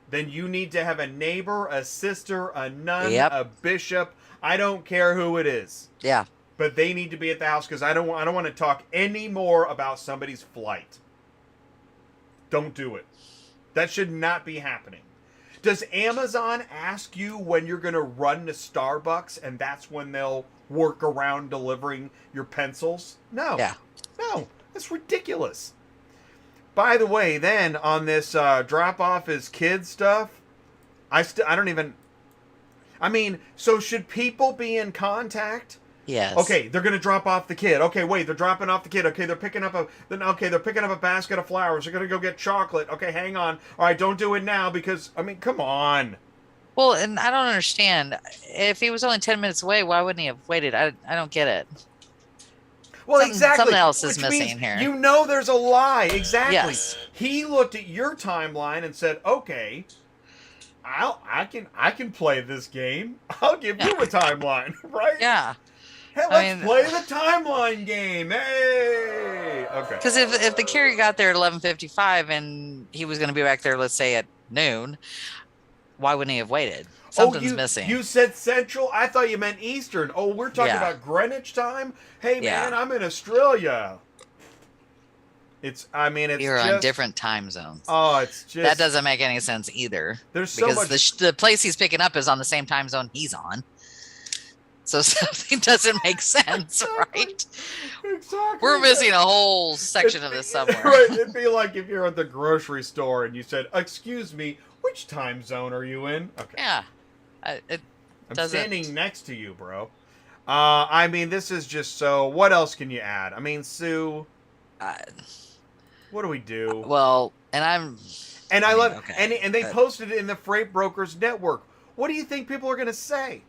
Then you need to have a neighbor, a sister, a nun, a bishop. I don't care who it is. Yeah. But they need to be at the house because I don't want to talk any more about somebody's flight. Don't do it. That should not be happening. Does Amazon ask you when you're going to run to Starbucks and that's when they'll work around delivering your pencils? No. Yeah. No. That's ridiculous. By the way, then on this drop off his kid stuff, I don't even. I mean, so should people be in contact? Yes. Okay, they're gonna drop off the kid. Okay, wait, they're dropping off the kid. Okay, they're picking up a basket of flowers. They're gonna go get chocolate. Okay, hang on. All right, don't do it now because come on. Well, and I don't understand. If he was only 10 minutes away, why wouldn't he have waited? I don't get it. Well, exactly. Something else is missing here. You know there's a lie. Exactly. Yes. He looked at your timeline and said, "Okay, I can play this game. I'll give you a timeline, right?" Yeah. Hey, let's play the timeline game. Hey. Okay. Because if the carrier got there at 11:55 and he was going to be back there, let's say at noon, why wouldn't he have waited? Something's missing. You said Central? I thought you meant Eastern. Oh, we're talking about Greenwich time? Hey, man, I'm in Australia. You're on different time zones. Oh, it's just... That doesn't make any sense either. There's so much... Because the place he's picking up is on the same time zone he's on. So something doesn't make sense, right? Exactly. We're missing a whole section of this somewhere. Right. It'd be like if you're at the grocery store and you said, "Excuse me, which time zone are you in?" Okay. Yeah. I'm standing next to you, bro. I mean, this is just so. What else can you add? I mean, Sue, Uh, what do we do? well, and And I I mean, love, okay, and they but posted it in the Freight Brokers Network. What do you think people are going to say?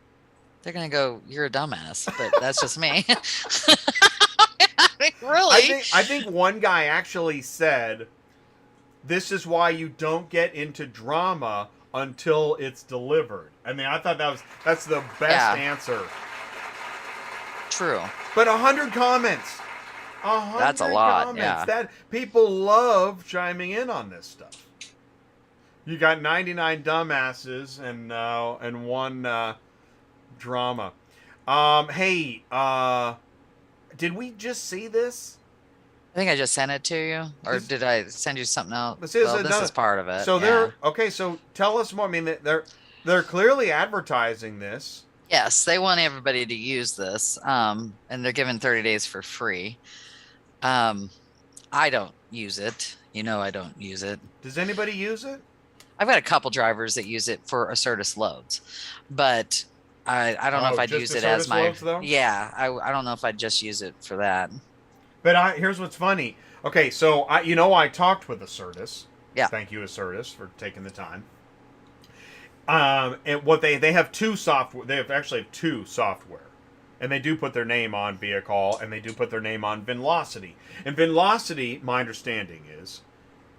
they're gonna go, "You're a dumbass," but that's just me. I mean, I really? think I think one guy actually said, "This is why you don't get into drama until it's delivered." I mean, I thought that's the best Yeah, answer. true. But 100 comments, a That's a hundred lot. comments. Yeah. That people love chiming in on this stuff. You got 99 dumbasses and one drama. Hey, did we just see this? I think I just sent it to you, or This did I send you something else? this is Well, this another. is part of it. So Yeah. they're okay. So tell us more. I mean, they're clearly advertising this. Yes, they want everybody to use this, and they're giving 30 days for free. Um, I don't use it. You know, I don't use it. Does anybody use it? I've got a couple drivers that use it for Assertus loads, but I don't know if Oh, I'd just use the it as service my loads, though. yeah. I don't know if I'd just use it for that. But here's what's funny. Okay, so I talked with Assertus. Yeah. Thank you, Assertus, for taking the time. And what they have two software. They have actually have two software, and they do put their name on vehicle, and they do put their name on Vinlocity. And Vinlocity, my understanding is,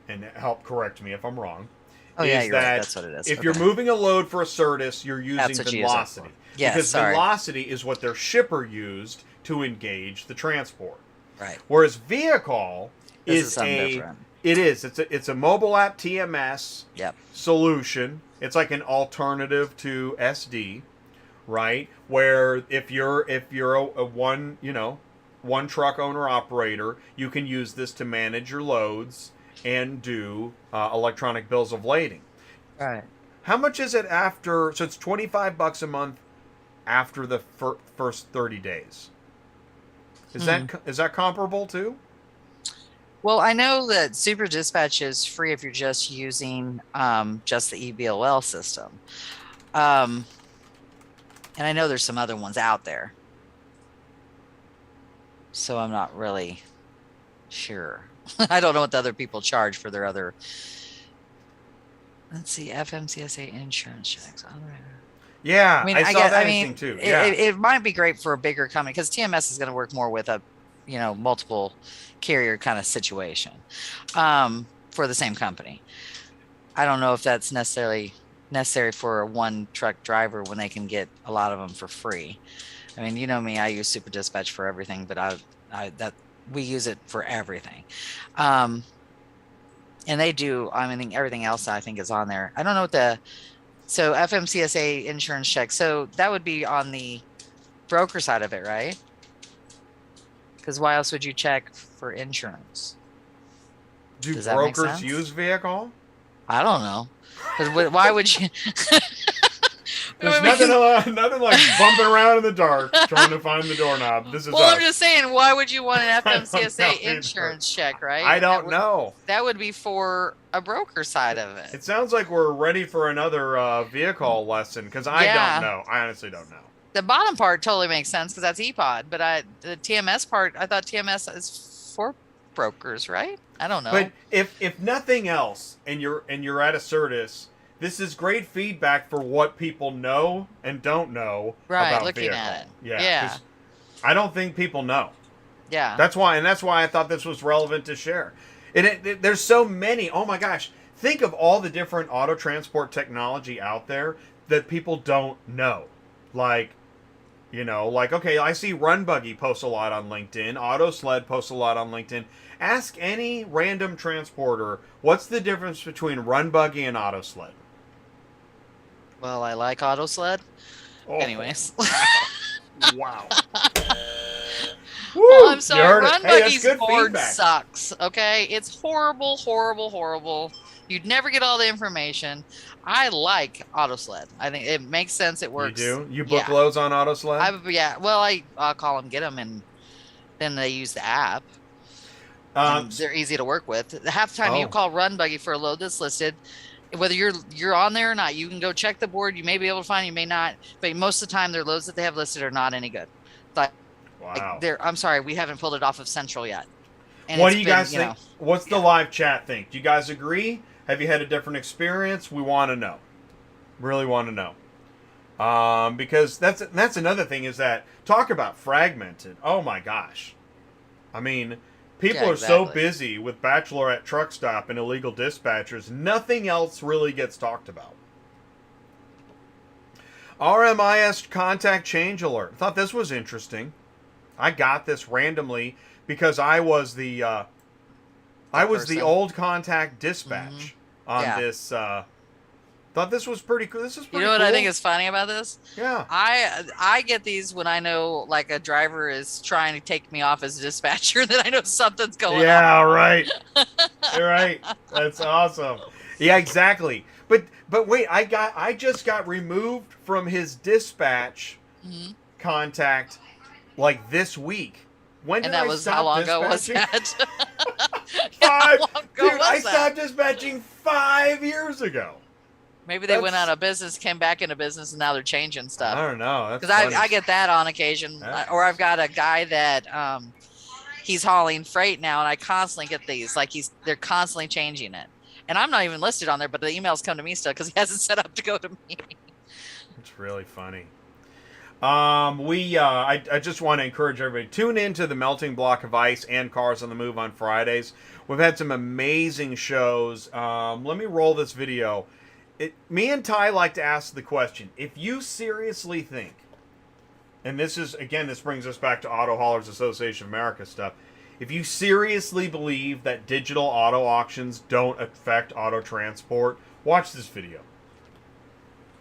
and help correct me if I'm wrong, Oh is yeah, you're that right. That's what it is. if Okay. you're moving a load for Assertus, you're using That's what you use it for. Vinlocity. Yes, Because sorry. Vinlocity is what their shipper used to engage the transport. Right. Whereas Vehicle This is is something a different. it is it's a mobile app TMS Yep. solution. It's like an alternative to SD, right? Where if you're a one truck owner operator, you can use this to manage your loads and do electronic bills of lading. Right. How much is it after? So it's $25 a month after the first 30 days. Is that comparable too? Well, I know that Super Dispatch is free if you're just using just the EBOL system. And I know there's some other ones out there. So I'm not really sure. I don't know what the other people charge for their other. Let's see, FMCSA insurance checks. Yeah, I mean, I saw that I mean, thing too. Yeah. it might be great for a bigger company because TMS is going to work more with a, multiple carrier kind of situation for the same company. I don't know if that's necessarily necessary for a one truck driver when they can get a lot of them for free. I mean, you know me, I use Super Dispatch for everything, but we use it for everything. And they do, I mean, everything else I think is on there. I don't know what so FMCSA insurance check. So that would be on the broker side of it, right? Because why else would you check for insurance? Do Does that make brokers sense? use Vehicle? I don't know. 'Cause why would you? There's I mean, nothing like bumping around in the dark trying to find the doorknob. This is well, us. I'm just saying, why would you want an I don't know FMCSA either. insurance check, right? I And don't know. that would be for a broker side of it. It sounds like we're ready for another vehicle lesson because I Yeah. don't know. I honestly don't know. The bottom part totally makes sense because that's EPOD, but the TMS part, I thought TMS is for brokers, right? I don't know. But if nothing else, and you're at Assertus, this is great feedback for what people know and don't know Right, about looking Vehicle. at it. Yeah. Yeah. 'Cause I don't think people know. Yeah. That's why I thought this was relevant to share. There's so many. Oh my gosh! Think of all the different auto transport technology out there that people don't know. Like, okay, I see Run Buggy post a lot on LinkedIn. Auto Sled posts a lot on LinkedIn. Ask any random transporter what's the difference between Run Buggy and Auto Sled. Well, I like auto sled. Oh, Anyways. wow. Well, I'm You sorry. heard it. Run Hey, that's Buggy's good board feedback. sucks. Okay, it's horrible, horrible, horrible. You'd never get all the information. I like auto sled. I think it makes sense. It works. You do? You book Yeah. loads on Auto Sled? Yeah. Well, I'll call them, get them, and then they use the app. And they're easy to work with. Half the time you Oh. call Run Buggy for a load that's listed, whether you're on there or not, you can go check the board. You may be able to find, you may not, but most of the time their loads that they have listed are not any good. Wow. I'm sorry, we haven't pulled it off of Central yet. And What it's do you been, guys think? What's the live chat think? Do you guys agree? Have you had a different experience? We want to know. Really want to know. Because that's another thing is that talk about fragmented. Oh my gosh. I mean, people Yeah, are so exactly. busy with Bachelorette Truck Stop and illegal dispatchers, nothing else really gets talked about. RMIS contact change alert. Thought this was interesting. I got this randomly because I was the person. old contact dispatch on Yeah. this. Thought this was pretty cool. This is You pretty know what cool. I think is funny about this? Yeah. I get these when I know like a driver is trying to take me off as a dispatcher, then I know something's going Yeah, on. right. You're right. That's awesome. Yeah, exactly. But wait, I just got removed from his dispatch Mhm. contact like this week. When did And that I was stop how long ago was dispatching? that? Five. How long ago Dude, was I that? stopped dispatching 5 years ago. Maybe they went That's- out of business, came back into business, and now they're changing I stuff. don't know. That's Because funny. I get that on occasion, Yeah. or I've got a guy that he's hauling freight now, and I constantly get these. Like they're constantly changing it, and I'm not even listed on there, but the emails come to me still because he hasn't set up to go to me. It's really funny. I just want to encourage everybody tune into the Melting Block of Ice and Cars on the Move on Fridays. We've had some amazing shows. Let me roll this video. Me and Ty like to ask the question: if you seriously think, and this brings us back to Auto Haulers Association of America stuff. If you seriously believe that digital auto auctions don't affect auto transport, watch this video,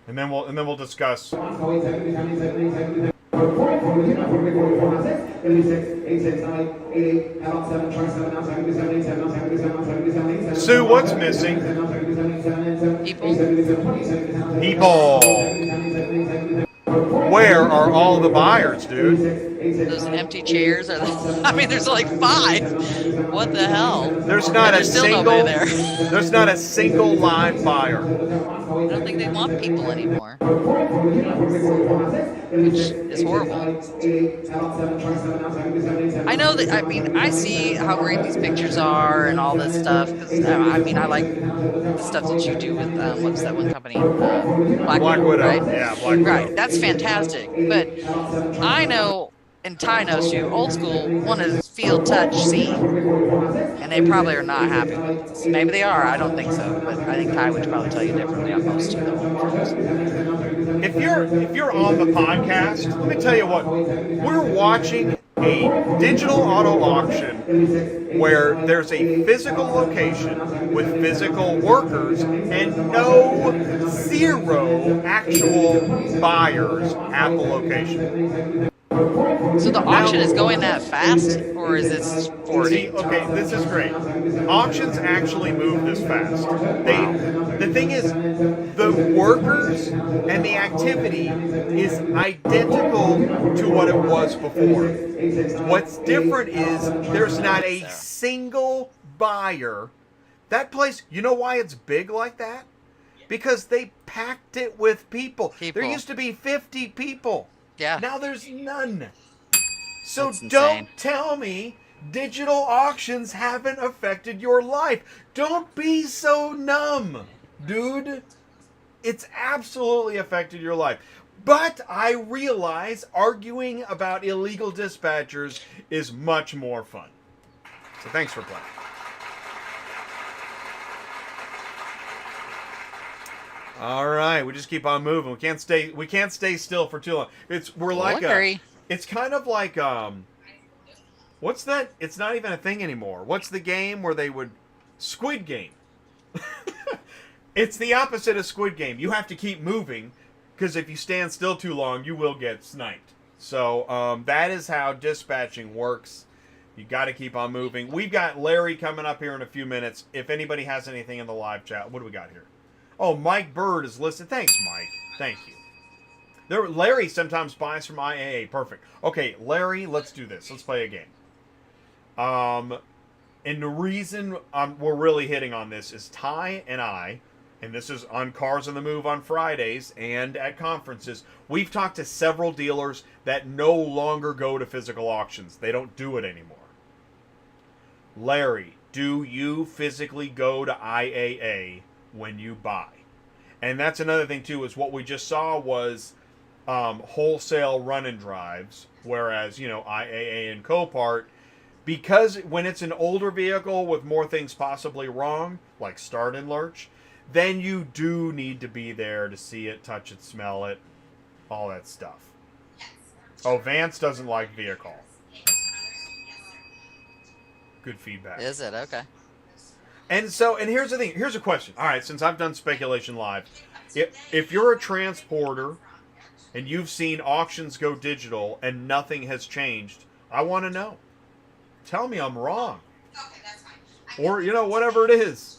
and then we'll discuss. Sue, what's missing? People. Where are all the buyers, dude? Those empty chairs are. I mean, there's like 5. What the hell? There's not a There's still single. nobody there. There's not a single live buyer. I don't think they want people anymore, which is horrible. I know that. I mean, I see how great these pictures are and all this stuff. Because I mean, I like the stuff that you do with what's that one company? Black Widow. Right? Yeah, Black Widow. Right. That's fantastic. But I know, and Ty knows you, old school want to feel, touch, see, and they probably are not happy with this. Maybe they are. I don't think so, but I think Ty would probably tell you differently on most of them. If you're on the podcast, let me tell you what. We're watching a digital auto auction where there's a physical location with physical workers and zero actual buyers at the location. So the auction is going that fast, or is it forwarding? Okay, this is great. Auctions actually move this fast. The thing is, the workers and the activity is identical to what it was before. What's different is there's not a single buyer. That place, you know why it's big like that? Because they packed it with people. There used to be 50 people. Yeah. Now there's none. So That's don't insane. tell me digital auctions haven't affected your life. Don't be so numb, dude. It's absolutely affected your life. But I realize arguing about illegal dispatchers is much more fun. So thanks for playing. All right, we just keep on moving. We can't stay still for too long. It's kind of like what's that? It's not even a thing anymore. What's the game where they would Squid Game? It's the opposite of Squid Game. You have to keep moving because if you stand still too long, you will get sniped. So that is how dispatching works. You got to keep on moving. We've got Larry coming up here in a few minutes. If anybody has anything in the live chat, what do we got here? Oh, Mike Bird is listed. Thanks, Mike. Thank you. Larry sometimes buys from IAA. Perfect. Okay, Larry, let's do this. Let's play a game. And the reason we're really hitting on this is Ty and I and this is on Cars on the Move on Fridays and at conferences, we've talked to several dealers that no longer go to physical auctions. They don't do it anymore. Larry, do you physically go to IAA when you buy? And that's another thing, too, is what we just saw was wholesale run and drives, whereas, IAA and Copart, because when it's an older vehicle with more things possibly wrong, like start and lurch, then you do need to be there to see it, touch it, smell it, all that stuff. Oh, Vance doesn't like vehicle. Good feedback. Is it? Okay. And here's the thing. Here's a question. All right, since I've done Speculation Live, if you're a transporter and you've seen auctions go digital and nothing has changed, I want to know. Tell me I'm wrong. Or, whatever it is.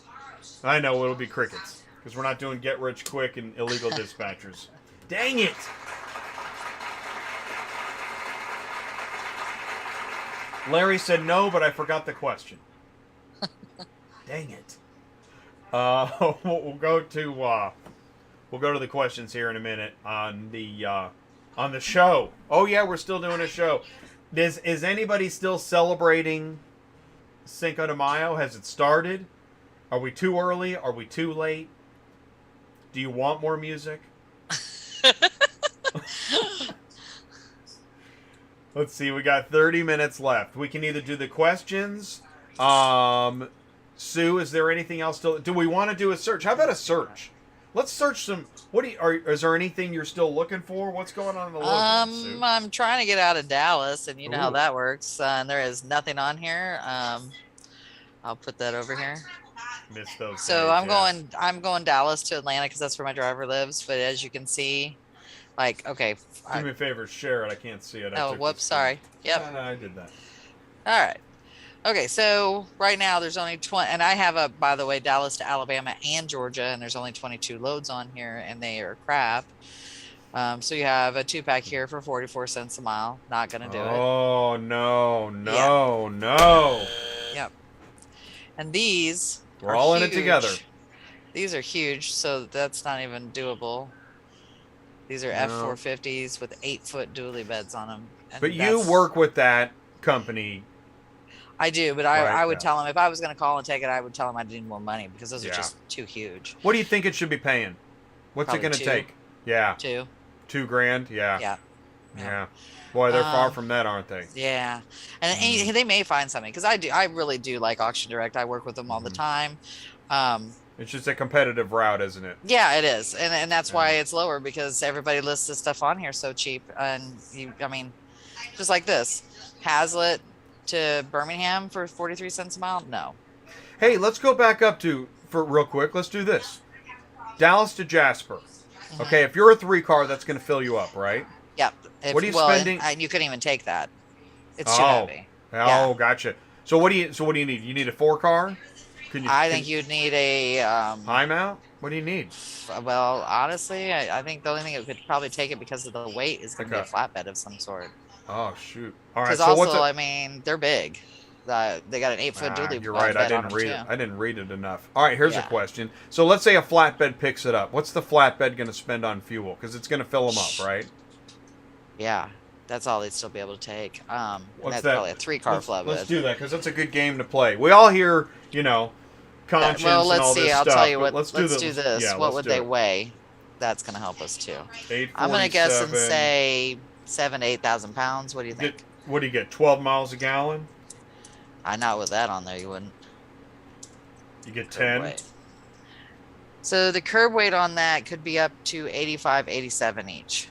I know it'll be crickets because we're not doing get rich quick and illegal dispatchers. Dang it. Larry said no, but I forgot the question. Dang it. We'll go to the questions here in a minute on the show. Oh yeah, we're still doing a show. Is anybody still celebrating Cinco de Mayo? Has it started? Are we too early? Are we too late? Do you want more music? Let's see. We got 30 minutes left. We can either do the questions. Sue, is there anything else do we want to do a search? How about a search? Let's search some. Is there anything you're still looking for? What's going on in the logo, Sue? I'm trying to get out of Dallas, and you know how that works. And there is nothing on here. I'll put that over here. Missed those. So days, I'm going Dallas to Atlanta because that's where my driver lives. But as you can see, okay. Do me a favor, share it. I can't see it. Oh, whoops, sorry. Yep. No, I did that. All right. Okay, so right now there's only 20, and I have by the way, Dallas to Alabama and Georgia, and there's only 22 loads on here, and they are crap. So you have a 2-pack here for 44 cents a mile. Not going to do it. Oh, no. Yep. And these We're all in it together. These are huge, so that's not even doable. These are F450s with 8-foot dually beds on them. But you work with that company. I do, but I would tell them if I was going to call and take it, I would tell them I need more money because those are just too huge. What do you think it should be paying? What's it going to take? Yeah. $2,000? Yeah. Boy, they're far from that, aren't they? Yeah. And they may find something because I really do like Auction Direct. I work with them all the time. It's just a competitive route, isn't it? Yeah, it is. And that's why it's lower because everybody lists this stuff on here so cheap. And just like this, Hazlitt to Birmingham for 43 cents a mile? No. Hey, let's go back up for real quick. Let's do this. Dallas to Jasper. Mm-hmm. Okay, if you're a 3-car, that's going to fill you up, right? Yep. What are you spending? You couldn't even take that. It's too heavy. Oh, gotcha. So what do you need? You need a 4-car? I think you'd need a high mount. What do you need? Well, honestly, I think the only thing it could probably take it because of the weight is going to be a flatbed of some sort. Oh shoot! All right. Because also, they're big. They got an 8-foot dually. You're right. I didn't read it. I didn't read it enough. All right. Here's a question. So let's say a flatbed picks it up. What's the flatbed going to spend on fuel? Because it's going to fill them up, right? Yeah, that's all they'd still be able to take. That's probably a 3-car flatbed. Let's do that because that's a good game to play. We all hear, conscience and all this stuff. Well, let's see. I'll tell you what. Let's do this. Yeah, what would they weigh? That's going to help us too. 847. I'm going to guess and say 7,000 to 8,000 pounds. What do you think? What do you get? 12 miles a gallon? Not with that on there. You wouldn't. You get 10. So the curb weight on that could be up to 85, 87 each.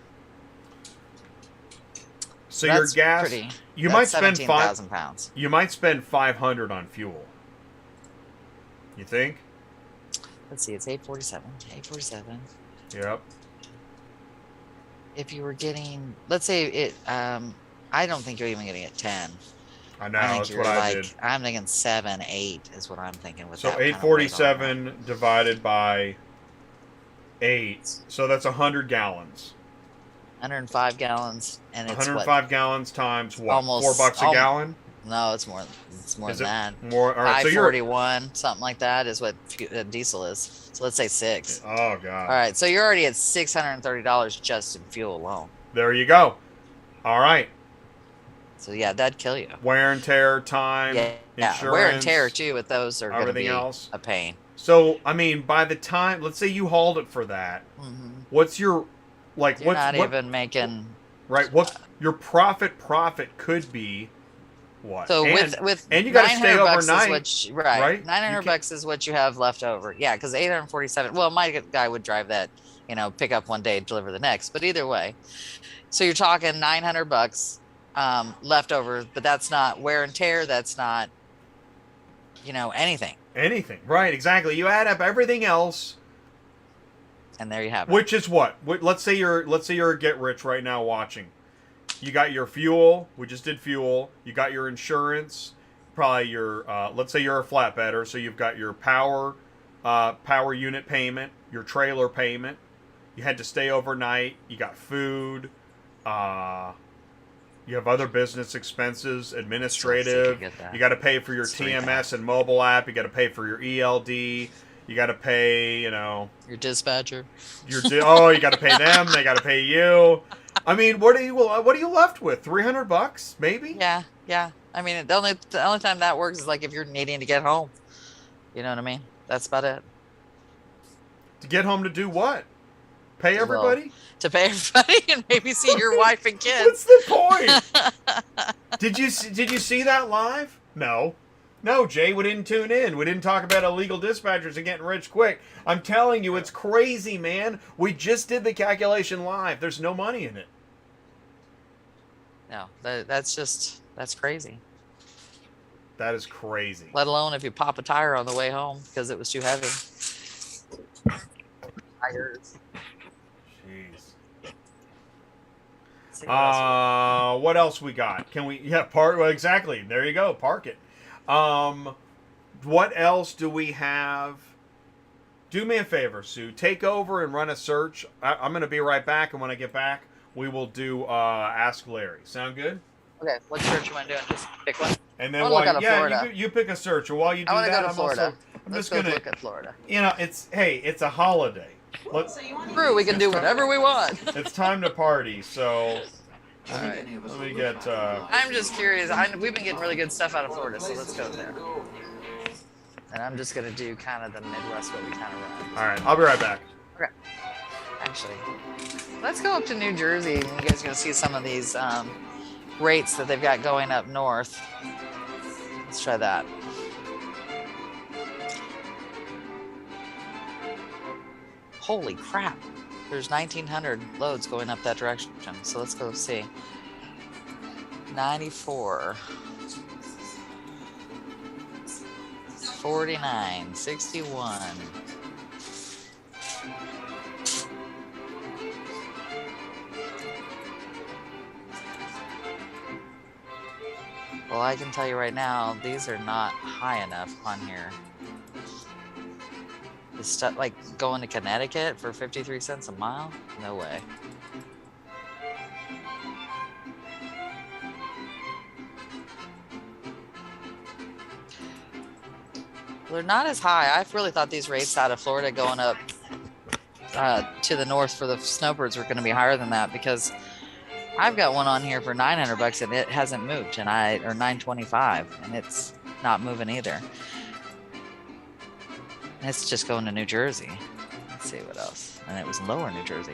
So your gas, you might spend 17,000 pounds. You might spend 500 on fuel. You think? Let's see. It's 847. 847. Yep. If you were getting, let's say it, I don't think you're even getting it 10. I know, that's what I did. I'm thinking 7, 8 is what I'm thinking with so that. 847 divided by 8, so that's 100 gallons. 105 gallons, and it's 105 gallons times what? Almost $4 a gallon. No, it's more. It's more Is than it that. more? All right, so you're. 541, something like that, is what diesel is. So let's say six. Oh All God. right, so you're already at $630 just in fuel alone. There you go. All right. So yeah, that'd kill you. Wear and tear, time, Yeah, yeah. Wear and tear insurance, too with those are going to everything be else. a pain. So I mean, by the time, let's say you hauled it for that, Hmm. what's your, like, You're what's not what? even making. Right. What your profit could be? What? So And with and you got to stay 900 bucks is overnight, what right. right? Nine You hundred can. bucks is what you have left over. Yeah, because 847. Well, my guy would drive that. Pick up one day, deliver the next. But either way, so you're talking 900 bucks left over, but that's not wear and tear. That's not anything. Anything, right? Exactly. You add up everything else, And there you have it. which is what? Let's say you're a get rich right now watching. You got your fuel. We just did fuel. You got your insurance. Probably your. Let's say you're a flatbedder, so you've got your power unit payment, your trailer payment. You had to stay overnight. You got food. Uh, you have other business expenses, administrative. You got to pay for your TMS and mobile app. You got to pay for your ELD. You got to pay, Your dispatcher. you got to pay them. They got to pay you. I mean, what are you left with? $300, maybe? Yeah, yeah. I mean, the only time that works is like if you're needing to get home. You know what I mean? That's about it. To get home to do what? Pay Well, everybody? To pay everybody and maybe see your wife and What's kids. the point? Did you see that live? No. No, Jay, we didn't tune in. We didn't talk about illegal dispatchers and getting rich quick. I'm telling you, it's crazy, man. We just did the calculation live. There's no money in it. No, that's crazy. That is crazy. Let alone if you pop a tire on the way home because it was too heavy. Tires. Jeez. See what else What else we got? Can we? Yeah, park. Well, exactly. There you go. Park it. What else do we have? Do me a favor, Sue. Take over and run a search. I'm going to be right back, and when I get back, we will do Ask Larry. Sound good? Okay, what search you want to do? Just pick one. And then I wanna look out of Florida. you pick a search, and while you do I want to that, go to I'm Florida. also I'm Let's just go gonna look at Florida. it's a holiday. True, we can do whatever we want. It's time to party. So All right. let me get. I'm just curious. We've been getting really good stuff out of Florida, so let's go there. And I'm just gonna do kind of the Midwest what we kind of run. All right, I'll be right back. Okay. Actually, let's go up to New Jersey, and you guys are gonna see some of these rates that they've got going up north. Let's try that. Holy crap! There's 1,900 loads going up that direction. So let's go see. 94. 49, 61. Well, I can tell you right now, these are not high enough on here. Is stuff like going to Connecticut for 53 cents a mile? No way. They're not as high. I really thought these rates out of Florida going up to the north for the Snowbirds were going to be higher than that, because I've got one on here for 900 bucks and it hasn't moved, and or 925, and it's not moving either. And it's just going to New Jersey. Let's see what else. And it was lower New Jersey.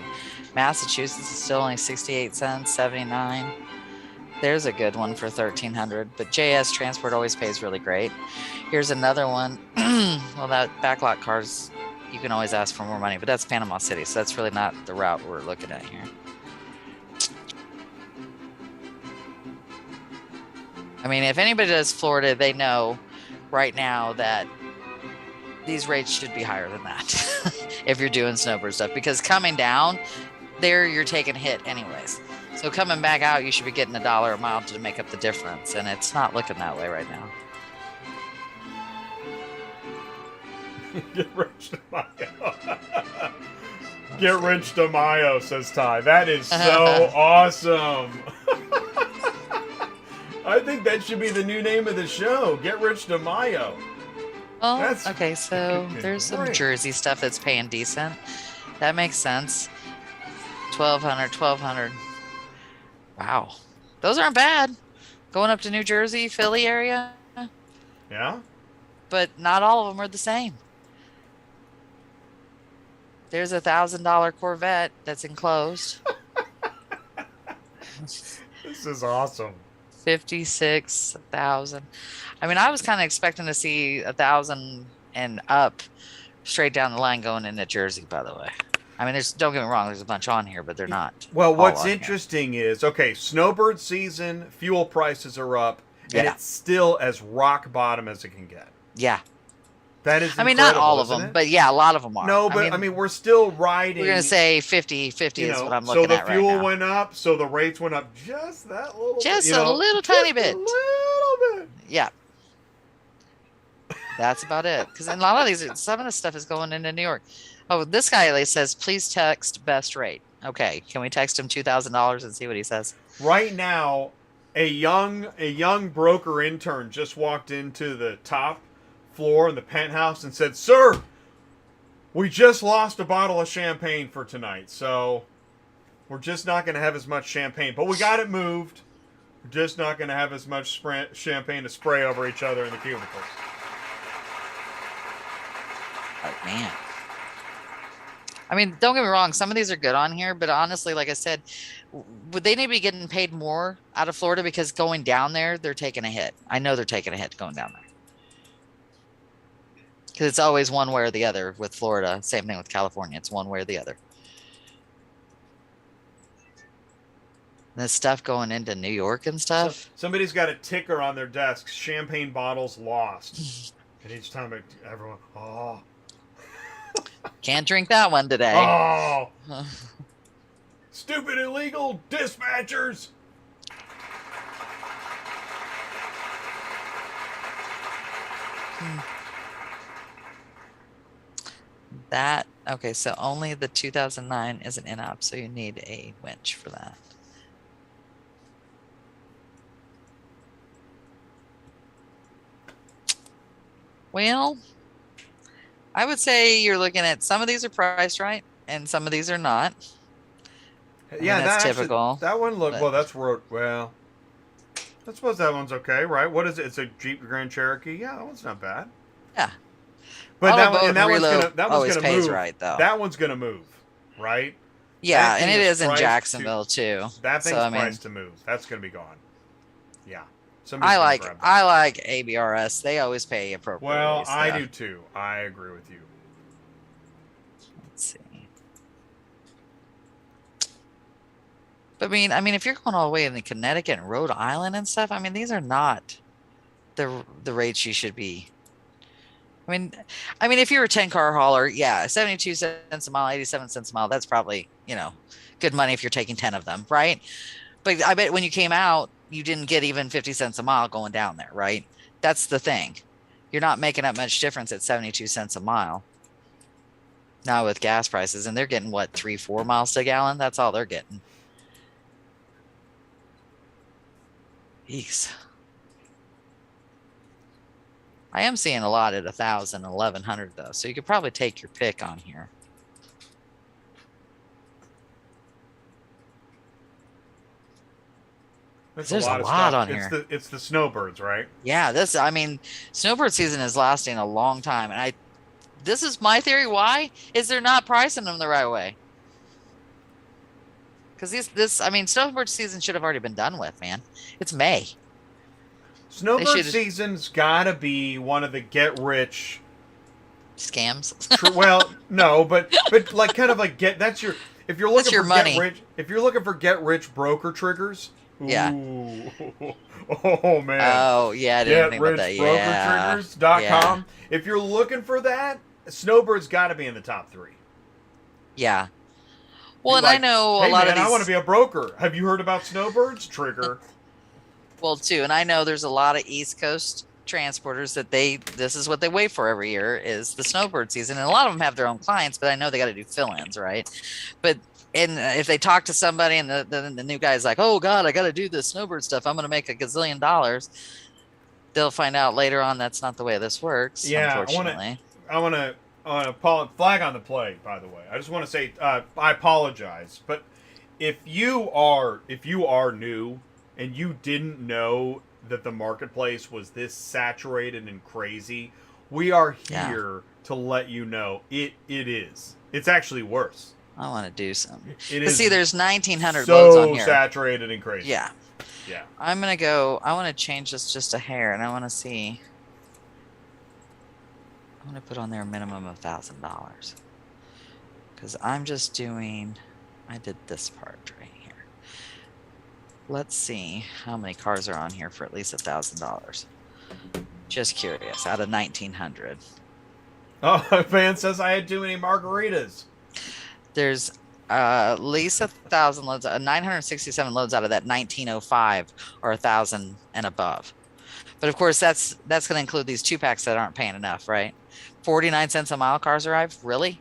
Massachusetts is still only 68 cents, 79. There's a good one for 1,300, but JS Transport always pays really great. Here's another one. Well, that backlot cars, you can always ask for more money, but that's Panama City, so that's really not the route we're looking at here. I mean, if anybody does Florida, they know right now that these rates should be higher than that if you're doing Snowbird stuff, because coming down there, you're taking a hit anyways. So coming back out, you should be getting $1 a mile to make up the difference, and it's not looking that way right now. Get rich to Mayo. Get rich to Mayo, says Ty. That is so awesome. I think that should be the new name of the show. Get Rich De Mayo. Oh, That's okay. So there's some great. Jersey stuff that's paying decent. That makes sense. 1,200. Wow. Those aren't bad. Going up to New Jersey, Philly area, Yeah. but not all of them are the same. There's $1,000 Corvette that's enclosed. This is awesome. 56,000. I mean, I was kind of expecting to see 1,000 and up straight down the line going into Jersey, by the way. I mean, don't get me wrong, there's a bunch on here, but they're not. Well, what's interesting is, okay, Snowbird season, fuel prices are up, and it's still as rock bottom as it can get. Yeah. That is I mean, not all of them, but yeah, a lot of them are. No, but I mean we're still riding. We're going to say 50 is what I'm looking at right now. So the fuel went up, so the rates went up just that little bit. Just a little tiny bit. A little bit. Yeah. That's about it. Because a lot of these, some of the stuff is going into New York. Oh, this guy says, please text best rate. Okay, can we text him $2,000 and see what he says? Right now, a young broker intern just walked into the top floor in the penthouse and said, "Sir, we just lost a bottle of champagne for tonight, so we're just not going to have as much champagne. But we got it moved. We're just not going to have as much champagne to spray over each other in the cubicles." Oh, man. I mean, don't get me wrong. Some of these are good on here, but honestly, like I said, would they need to be getting paid more out of Florida? Because going down there, they're taking a hit. I know they're taking a hit going down there. Because it's always one way or the other with Florida. Same thing with California. It's one way or the other. And this stuff going into New York and stuff. So somebody's got a ticker on their desk, champagne bottles lost. And each time everyone, oh. Can't drink that one today. Oh. Stupid illegal dispatchers. That, okay, so only the 2009 is an INOP, so you need a winch for that. Well, I would say you're looking at some of these are priced right, and some of these are not. Yeah, that's typical. Actually, that one look well. That's well. I suppose that one's okay, right? What is it? It's a Jeep Grand Cherokee. Yeah, that one's not bad. Yeah. But that one's gonna move. Right, though. That one's gonna move, right? Yeah, and it is in Jacksonville too. That thing's priced to move. That's gonna be gone. Yeah. I like ABRS. They always pay appropriately. Well, I do too. I agree with you. Let's see. But I mean, if you're going all the way in the Connecticut and Rhode Island and stuff, I mean, these are not the rates you should be. I mean, if you're a 10-car hauler, yeah, 72 cents a mile, 87 cents a mile, that's probably, good money if you're taking 10 of them, right? But I bet when you came out, you didn't get even 50 cents a mile going down there, right? That's the thing. You're not making that much difference at 72 cents a mile. Now with gas prices, and they're getting, what, 3-4 miles to a gallon? That's all they're getting. Jeez. I am seeing a lot at 1,000, 1,100 though, so you could probably take your pick on here. There's a lot on here. It's the Snowbirds, right? Yeah, Snowbird season is lasting a long time, and this is my theory. Why is they're not pricing them the right way? Because Snowbird season should have already been done with, man. It's May. Snowbird season's got to be one of the get-rich scams. Well, no, but like kind of like that's your if you're looking for money. If you're looking for get-rich broker triggers. Yeah. Ooh. Oh man. Oh yeah, I didn't think about that. Yeah. GetRichBrokerTriggers.com. Yeah. If you're looking for that, Snowbird's got to be in the top 3. Yeah. Well, and I know a lot of these. I want to be a broker. Have you heard about Snowbirds? Trigger. Well, too, and I know there's a lot of East Coast transporters that this is what they wait for every year is the snowbird season. And a lot of them have their own clients, but I know they got to do fill-ins, right? But if they talk to somebody and the new guy's like, oh God, I got to do this snowbird stuff, I'm going to make a gazillion dollars. They'll find out later on that's not the way this works, Yeah, unfortunately. I want to flag on the play. By the way, I just want to say I apologize, but if you are new and you didn't know that the marketplace was this saturated and crazy, we are here to let you know it is. It's actually worse. I want to do some. It is. See, there's 1,900 loads on here. So saturated and crazy. Yeah. Yeah. I'm gonna go. I want to change this just a hair, and I want to see. I'm gonna put on there a minimum of $1,000 because I'm just doing. I did this part right here. Let's see how many cars are on here for at least $1,000. Just curious. Out of 1,900. Oh, a fan says I had too many margaritas. There's at least 1,000 loads, 967 loads out of that 1,905 or 1,000 and above. But of course, that's going to include these 2-packs that aren't paying enough, right? 49 cents a mile cars arrive. Really?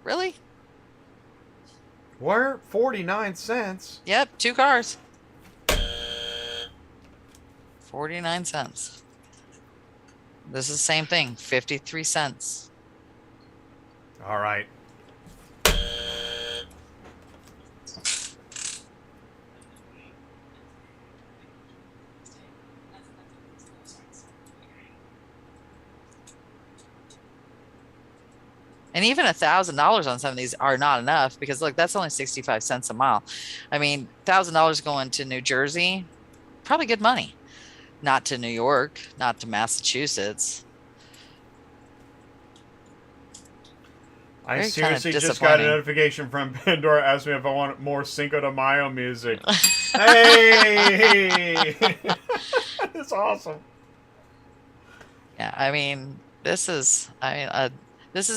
Really? Where? 49 cents? Yep, 2 cars. 49 cents. This is the same thing, 53 cents. All right. And even $1,000 on some of these are not enough because look, that's only 65 cents a mile. I mean, $1,000 going to New Jersey, probably good money. Not to New York, not to Massachusetts. I seriously just got a notification from Pandora asking me if I want more Cinco de Mayo music. Hey! That's awesome. Yeah, I mean, this is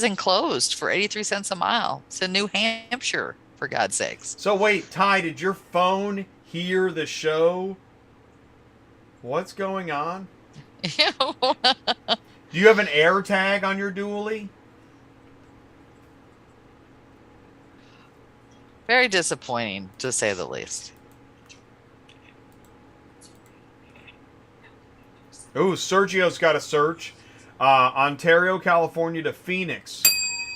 enclosed for 83 cents a mile. It's in New Hampshire, for God's sakes. So wait, Ty, did your phone hear the show? What's going on? Do you have an air tag on your dually? Very disappointing, to say the least. Ooh, Sergio's got a search. Ontario, California to Phoenix.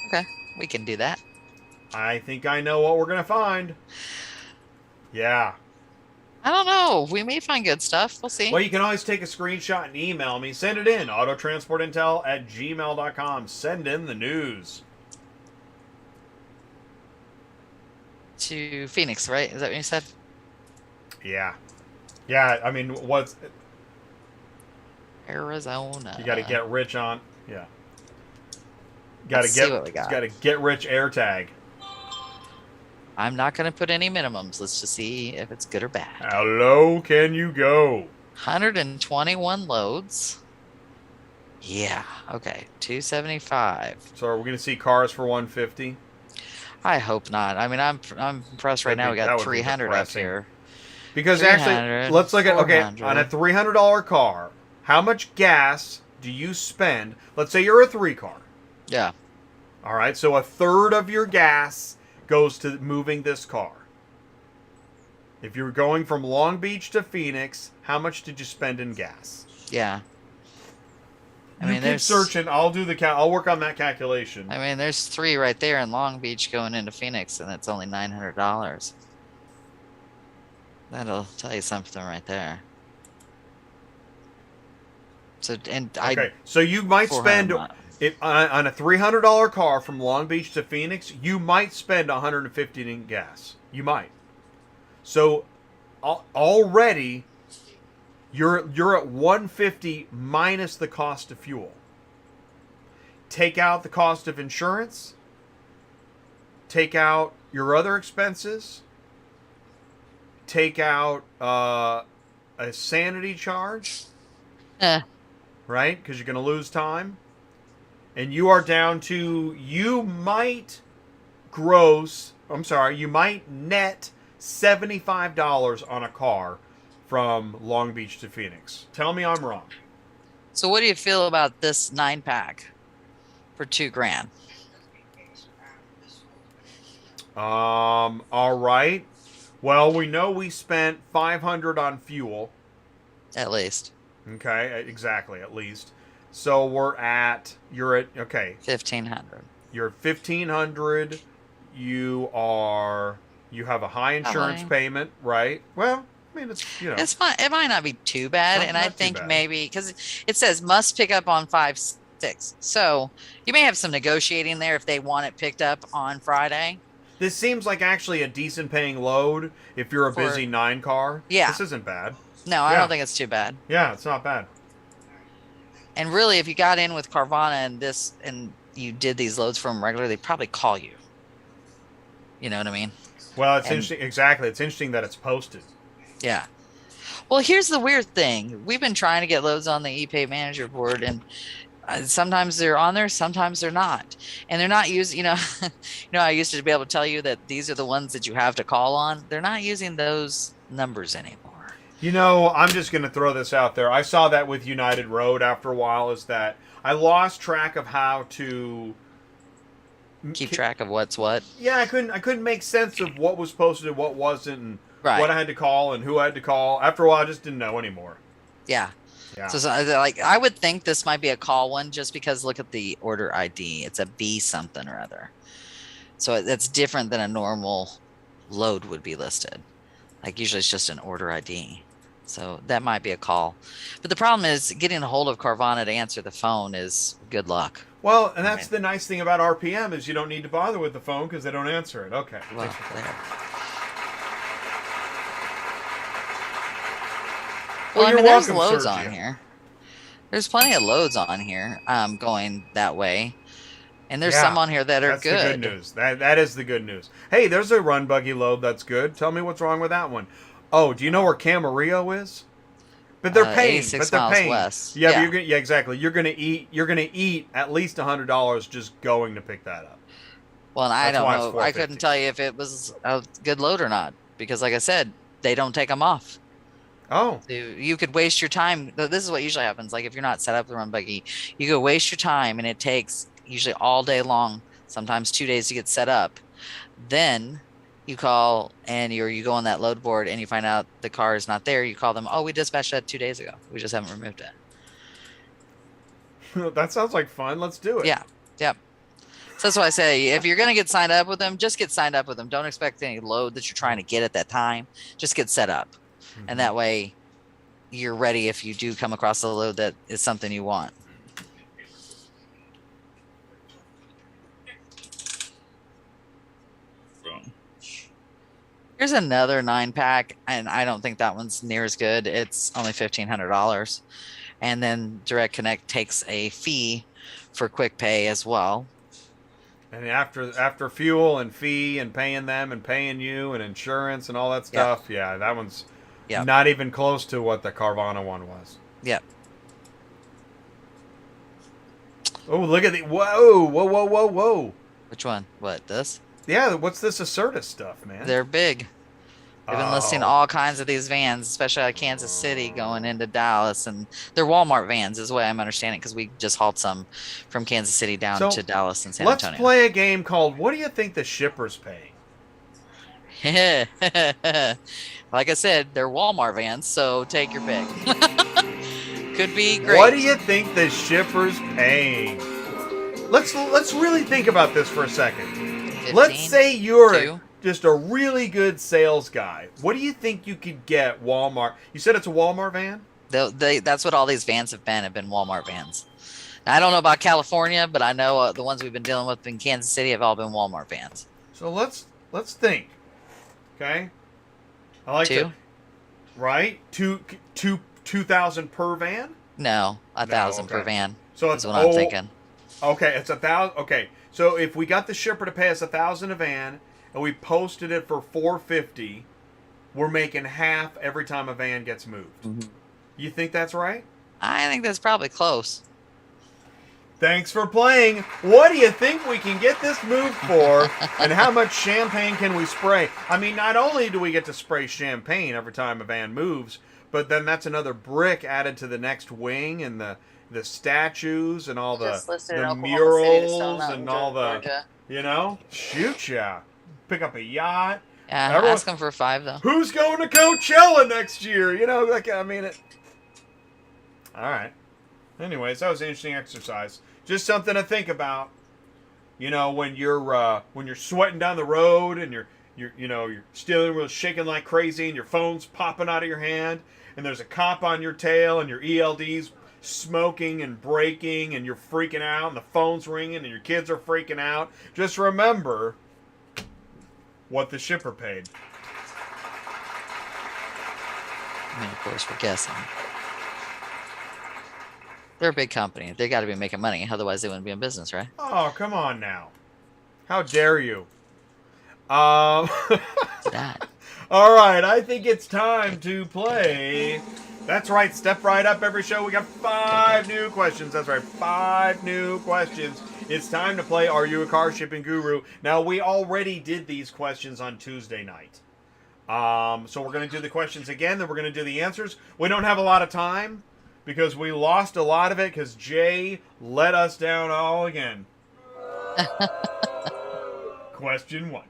Okay, we can do that. I think I know what we're going to find. Yeah. I don't know. We may find good stuff. We'll see. Well, you can always take a screenshot and email me. Send it in. autotransportintel@gmail.com. Send in the news. To Phoenix, right? Is that what you said? Yeah. Yeah, I mean, what's... Arizona. You got to get rich on... Yeah. Got to see what we got. Got to get rich air tag. I'm not going to put any minimums. Let's just see if it's good or bad. How low can you go? 121 loads. Yeah. Okay. 275. So are we going to see cars for 150? I hope not. I mean, I'm impressed right now. We got 300 up here. Because actually, let's look at, okay, on a $300 car, how much gas do you spend? Let's say you're a 3-car. Yeah. All right. So a third of your gas goes to moving this car. If you're going from Long Beach to Phoenix, how much did you spend in gas? Yeah. I mean, keep searching. I'll do the I'll work on that calculation. I mean, there's 3 right there in Long Beach going into Phoenix, and it's only $900. That'll tell you something right there. So so you might spend on a $300 car from Long Beach to Phoenix. You might spend $150 in gas. You might. So already you're at $150 minus the cost of fuel. Take out the cost of insurance. Take out your other expenses. Take out a sanity charge. Right? Because you're going to lose time. And you are down to, you might net $75 on a car from Long Beach to Phoenix. Tell me I'm wrong. So what do you feel about this 9-pack for $2,000? All right. Well, we know we spent 500 on fuel. At least Okay, exactly, at least. So you're at, okay, 1,500. you're at 1,500. You have a high insurance Probably. payment, right? Well, I mean, it's, It's fine. It might not be too bad. And I not too think bad. maybe because it says must pick up on 5/6. So you may have some negotiating there if they want it picked up on Friday. This seems like actually a decent paying load if you're a For busy 9 car. yeah. This isn't bad. No, I Yeah. don't think it's too bad. Yeah, it's not bad. And really, if you got in with Carvana and you did these loads for them regularly, they'd probably call you. You know what I mean? Well, it's And interesting. Exactly. It's interesting that it's posted. yeah. Well, here's the weird thing. We've been trying to get loads on the ePay manager board, and sometimes they're on there, sometimes they're not. And they're not using, I used to be able to tell you that these are the ones that you have to call on. They're not using those numbers anymore. I'm just going to throw this out there. I saw that with United Road after a while, is that I lost track of how to Keep track of what's what. Yeah, I couldn't make sense of what was posted and what wasn't, and Right. what I had to call and who I had to call. After a while, I just didn't know anymore. Yeah. Yeah. So like I would think this might be a call one just because look at the order ID. It's a B something or other. So that's different than a normal load would be listed. Like usually it's just an order ID. So that might be a call. But the problem is getting a hold of Carvana to answer the phone is good luck. Well, and that's the nice thing about RPM is you don't need to bother with the phone because they don't answer it. Okay. Well, Thanks for there. Well, Well, I you're mean, there's welcome, loads Sergio. on here. There's plenty of loads on here going that way. And there's some on here that are that's good. the good news. That is the good news. Hey, there's a run buggy load that's good. Tell me what's wrong with that one. Oh, do you know where Camarillo is? But they're paying. 86 But they're miles paying. west. Yeah, Yeah. but you're gonna, yeah, exactly. You're gonna eat at least $100 just going to pick that up. Well, and I That's don't why it's know. I couldn't $4.50. tell you if it was a good load or not because, like I said, they don't take them off. Oh, So you could waste your time. This is what usually happens. Like if you're not set up to run buggy, you could waste your time, and it takes usually all day long, sometimes 2 days to get set up. Then you call and you go on that load board and you find out the car is not there. You call them. Oh, we dispatched that 2 days ago. We just haven't removed it. that sounds like fun. Let's do it. Yeah. Yep. So that's why I say if you're gonna get signed up with them, just get signed up with them. Don't expect any load that you're trying to get at that time. Just get set up. And that way you're ready if you do come across a load that is something you want. Here's another 9-pack, and I don't think that one's near as good. It's only $1,500. And then Direct Connect takes a fee for quick pay as well. And after fuel and fee and paying them and paying you and insurance and all that stuff, yeah, that one's not even close to what the Carvana one was. Yep. Oh, look at the whoa! Which one? What, this? Yeah, what's this Assertus stuff, man? They're big. They've been listing all kinds of these vans, especially out of Kansas City going into Dallas. And they're Walmart vans is the way I'm understanding it because we just hauled some from Kansas City down to Dallas and San Antonio. Let's play a game called What Do You Think the Shipper's Paying? Like I said, they're Walmart vans, so take your pick. Could be great. What do you think the shipper's paying? Let's really think about this for a second. 15, Let's say you're 2. just a really good sales guy. What do you think you could get Walmart? You said it's a Walmart van? That's what all these vans have been Walmart vans. Now, I don't know about California, but I know the ones we've been dealing with in Kansas City have all been Walmart vans. So let's think. Okay? I like 2? Right? 2,000 per van? No, 1,000 per okay. van. So That's what I'm thinking. Okay, it's 1,000. Okay, so if we got the shipper to pay us 1,000 a van, and we posted it for $450, we're making half every time a van gets moved. Mm-hmm. You think that's right? I think that's probably close. Thanks for playing. What do you think we can get this moved for, and how much champagne can we spray? I mean, not only do we get to spray champagne every time a van moves, but then that's another brick added to the next wing and the the statues and all Just listed in the Oklahoma City to Stone murals Mountain, and all the, Georgia. you know, shoot ya. Pick up a yacht. Yeah, Everyone, ask them for 5 though. who's going to Coachella next year? You know, like, I mean it. All right. Anyways, that was an interesting exercise. Just something to think about. You know, when you're sweating down the road and you're steering wheel shaking like crazy and your phone's popping out of your hand and there's a cop on your tail and your ELD's smoking and braking and you're freaking out and the phone's ringing and your kids are freaking out. Just remember what the shipper paid. I mean, of course, we're guessing. They're a big company. They got to be making money. Otherwise, they wouldn't be in business, right? Oh, come on now. How dare you? That. All right, I think it's time to play. That's right, step right up every show. We got 5 new questions. That's right, 5 new questions. It's time to play Are You a Car Shipping Guru? Now, we already did these questions on Tuesday night. So we're going to do the questions again, then we're going to do the answers. We don't have a lot of time because we lost a lot of it because Jay let us down all again. Question 1.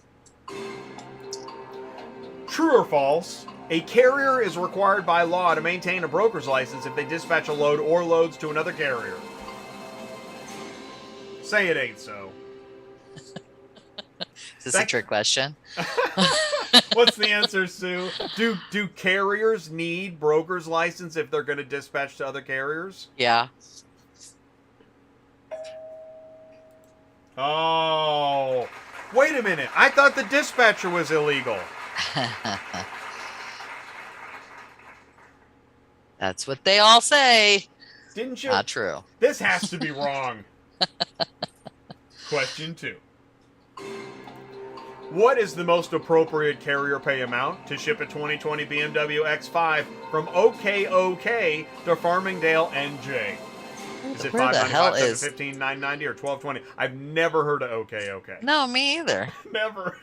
True or false? A carrier is required by law to maintain a broker's license if they dispatch a load or loads to another carrier. Say it ain't so. Is this a trick question? What's the answer, Sue? Do carriers need broker's license if they're going to dispatch to other carriers? Yeah. Oh, wait a minute. I thought the dispatcher was illegal. That's what they all say. Didn't you? Not true. This has to be wrong. Question 2. What is the most appropriate carrier pay amount to ship a 2020 BMW X5 from OKOK to Farmingdale, NJ? Is it Where the hell $595, is $715, $990, or $1220? I've never heard of OKOK. No, me either. Never.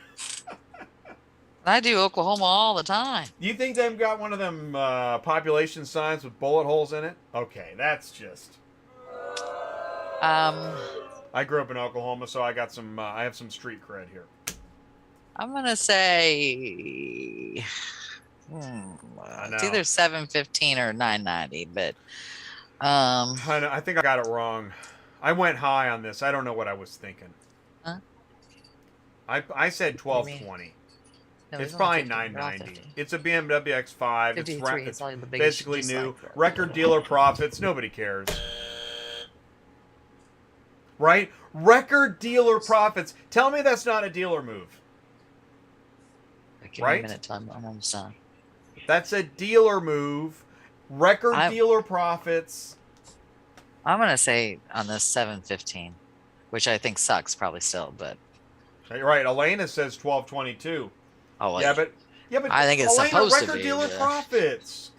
I do Oklahoma all the time. You think they've got one of them population signs with bullet holes in it? Okay, that's just. I grew up in Oklahoma, so I got some. I have some street cred here. I'm gonna say it's either 715 or 990, but I think I got it wrong. I went high on this. I don't know what I was thinking. Huh? I said 1220. No, It's only probably 50. They're all 990. 50. It's a BMW X5. 53 It's is only the biggest, basically just new. like the- Record dealer profits. Nobody cares. Right? Record dealer profits. Tell me that's not a dealer move. Give me Right? a minute till I'm almost done. That's a dealer move. Record dealer profits. I'm gonna say on this 715, which I think sucks probably still, but You're right. Elena says 1222. oh well, Yeah, but I think it's Elena, supposed to record be, dealer but- profits.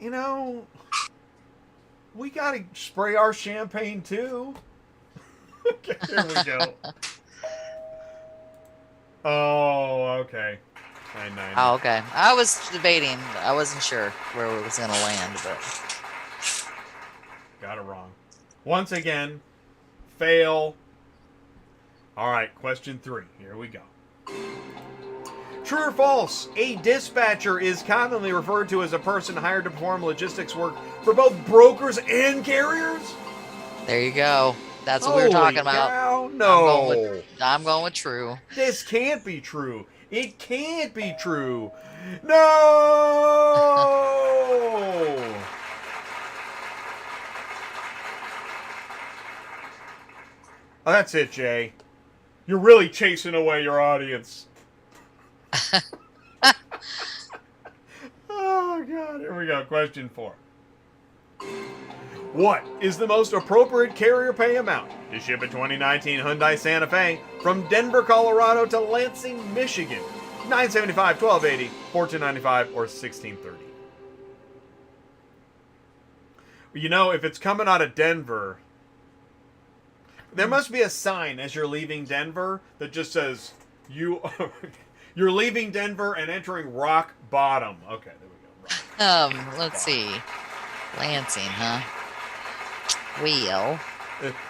You know, we gotta spray our champagne too. Okay, here we go. Oh, okay. 990. Oh, okay. I was debating. I wasn't sure where it was gonna land, but Got it wrong. Once again, fail. All right, question 3. Here we go. True or false? A dispatcher is commonly referred to as a person hired to perform logistics work for both brokers and carriers? there you go. That's what we were talking about. Cow, no. I'm going with true. This can't be true. It can't be true. No! Oh, that's it, Jay. You're really chasing away your audience. Oh, God. Here we go. Question 4. What is the most appropriate carrier pay amount to ship a 2019 Hyundai Santa Fe from Denver, Colorado to Lansing, Michigan? $975, $1,280, $1,495, or $1,630? You know, if it's coming out of Denver, there must be a sign as you're leaving Denver that just says you're leaving Denver and entering rock bottom. Okay, there we go. Let's see. Lansing, huh? Well,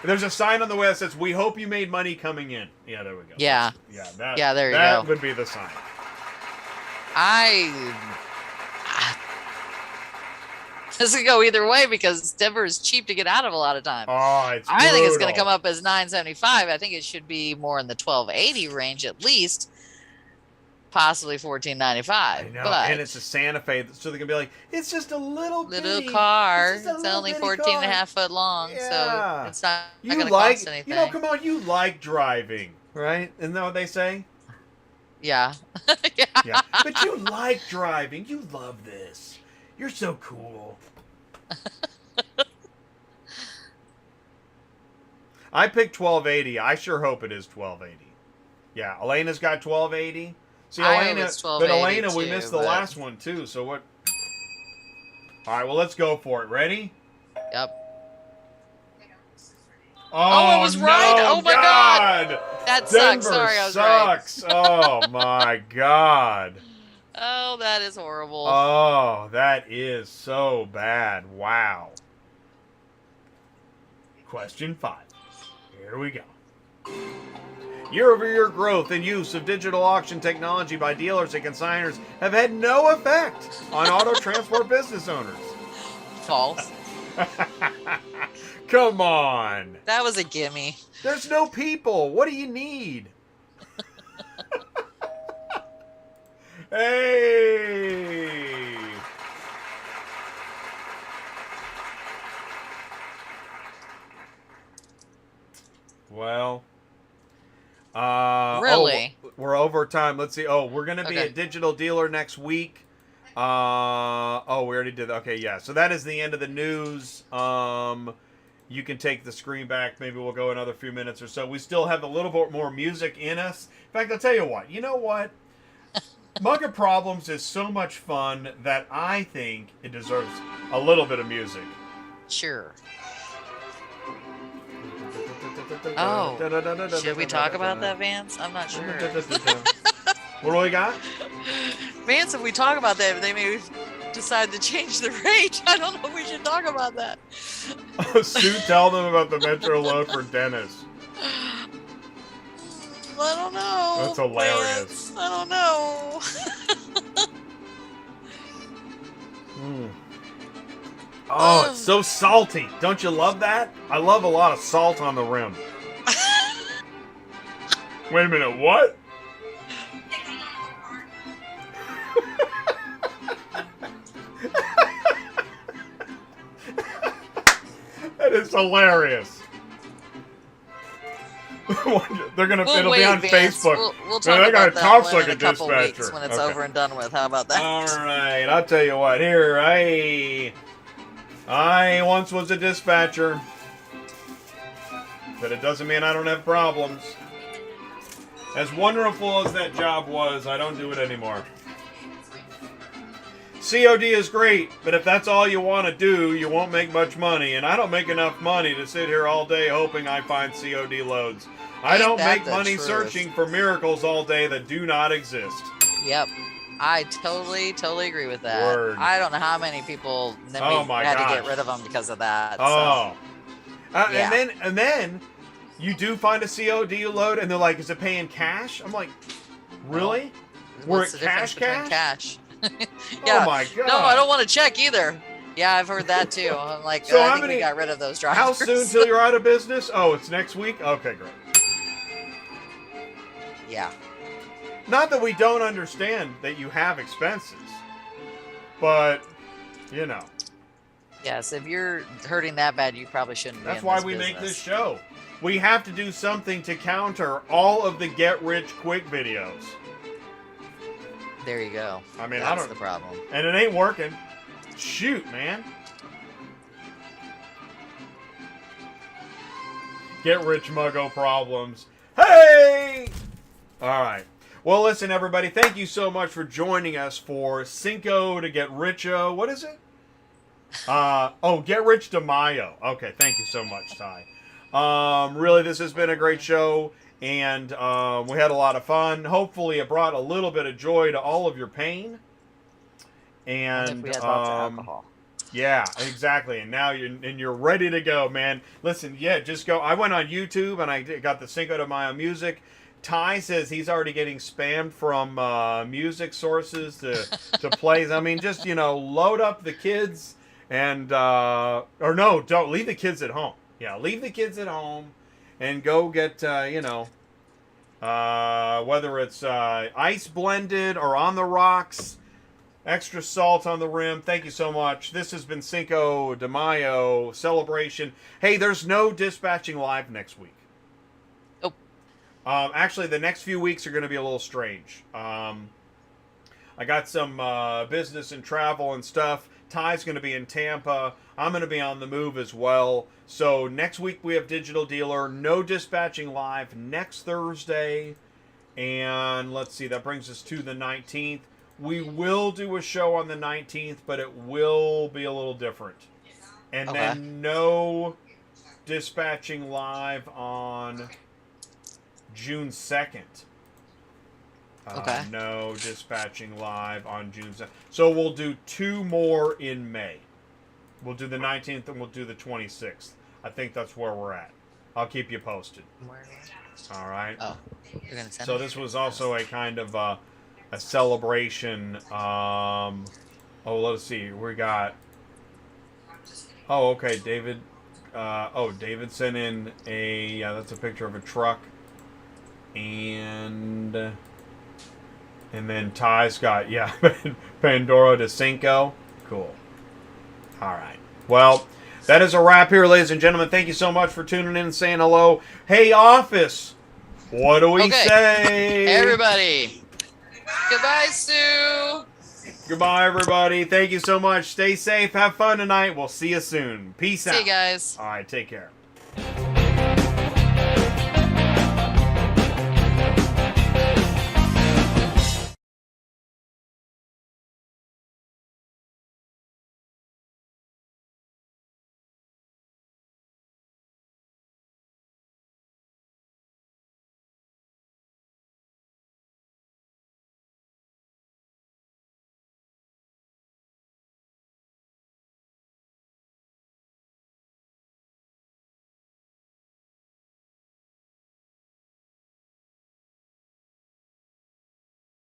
There's a sign on the way that says, "We hope you made money coming in." Yeah, there we go. yeah. Yeah, that. Yeah, there you that go. would be the sign. This could go either way because Denver is cheap to get out of a lot of times. Oh, it's I think it's going to brutal. come up as $9.75. I think it should be more in the $12.80 range at least, possibly $14.95. I know, But and it's a Santa Fe, so they can be like, "It's just a little car. It's, just a It's little only bitty 14 and a car." half foot long, Yeah. so it's not You going to cost anything. You know, come on, you like driving, right? Isn't that what they say? Yeah. Yeah. But you like driving. You love this. You're so cool. I picked 1280. I sure hope it is 1280. Yeah, Elena's got 1280. See, I hope Elena, it's but 1280 Elena, we too, missed the but- last one too. So what? All right, well, let's go for it. Ready? Yep. Oh, it was right. no, Oh my God. That Denver sucks. Sorry, I was right. sucks. Oh my God. Oh, that is horrible. Oh, that is so bad. Wow. Question 5. Here we go. Year-over-year growth and use of digital auction technology by dealers and consigners have had no effect on auto transport business owners. False. Come on. That was a gimme. There's no people. What do you need? Hey. Well. Really? Oh, we're over time. Let's see. Oh, we're going to be Okay. a digital dealer next week. Oh, we already did that. Okay, yeah. So that is the end of the news. You can take the screen back. Maybe we'll go another few minutes or so. We still have a little bit more music in us. In fact, I'll tell you what. You know what? Mug of Problems is so much fun that I think it deserves a little bit of music. Sure. Oh, should we talk about that, Vance? I'm not sure. What do we got? Vance, if we talk about that, they may decide to change the rate. I don't know if we should talk about that. Sue, tell them about the Metro load for Dennis. I don't know. That's hilarious. Vance, I don't know. Oh, it's so salty. Don't you love that? I love a lot of salt on the rim. Wait a minute, what? That is hilarious. They're gonna. We'll it'll wait, be on Vance. Facebook. We'll Man, talk that guy about that talks one like in a a couple dispatcher. weeks when it's Okay. over and done with. How about that? All right, I'll tell you what. Here, I once was a dispatcher, but it doesn't mean I don't have problems. As wonderful as that job was, I don't do it anymore. COD is great, but if that's all you want to do, you won't make much money, and I don't make enough money to sit here all day hoping I find COD loads. I don't that make the money truth? searching for miracles all day that do not exist. Yep. I totally agree with that. Word. I don't know how many people then Oh we my had to gosh. get rid of them because of that. Oh. Yeah. And then you do find a COD load, and they're like, "Is it paying cash?" I'm like, "Really? So We're what's at the difference between cash? Yeah. Oh my god! No, I don't want to check either. Yeah, I've heard that too. I'm like, So I how think many- we got rid of those drivers. How soon till you're out of business? Oh, it's next week. Okay, great. Yeah. Not that we don't understand that you have expenses, but you know Yes, if you're hurting that bad, you probably shouldn't be that's in why this we make business. this show. We have to do something to counter all of the get-rich-quick videos. There you go. I mean, That's the problem. and it ain't working. Shoot, man. Get rich muggo problems. Hey! All right. Well, listen, everybody. Thank you so much for joining us for Cinco to Get Richo. What is it? Get Rich de Mayo. Okay, thank you so much, Ty. Really, this has been a great show, and we had a lot of fun. Hopefully, it brought a little bit of joy to all of your pain. And And if we had lots of alcohol. Yeah, exactly. And now you're ready to go, man. Listen, yeah, just go. I went on YouTube and I got the Cinco de Mayo music. Ty says he's already getting spammed from music sources to plays. I mean, just load up the kids and or no, don't leave the kids at home. Yeah, leave the kids at home and go get whether it's ice blended or on the rocks. Extra salt on the rim. Thank you so much. This has been Cinco de Mayo celebration. Hey, there's no dispatching live next week. Nope. Actually, the next few weeks are going to be a little strange. I got some business and travel and stuff. Ty's going to be in Tampa. I'm going to be on the move as well. So next week we have Digital Dealer. No dispatching live next Thursday. And let's see, that brings us to the 19th. We will do a show on the 19th, but it will be a little different. And then no dispatching live on June 2nd. No dispatching live on June 2nd. So we'll do 2 more in May. We'll do the 19th and we'll do the 26th. I think that's where we're at. I'll keep you posted. All right. Oh, you're gonna send So me? this was also a kind of a celebration. Let's see. We got. Oh, okay, David. David sent in a. That's a picture of a truck. And then Ty's got Pandora de Cinco. Cool. All right. Well, that is a wrap here, ladies and gentlemen. Thank you so much for tuning in and saying hello. Hey, office. What do we say? Hey, everybody. Goodbye, Sue. Goodbye, everybody. Thank you so much. Stay safe. Have fun tonight. We'll see you soon. Peace out. See you guys. All right. Take care.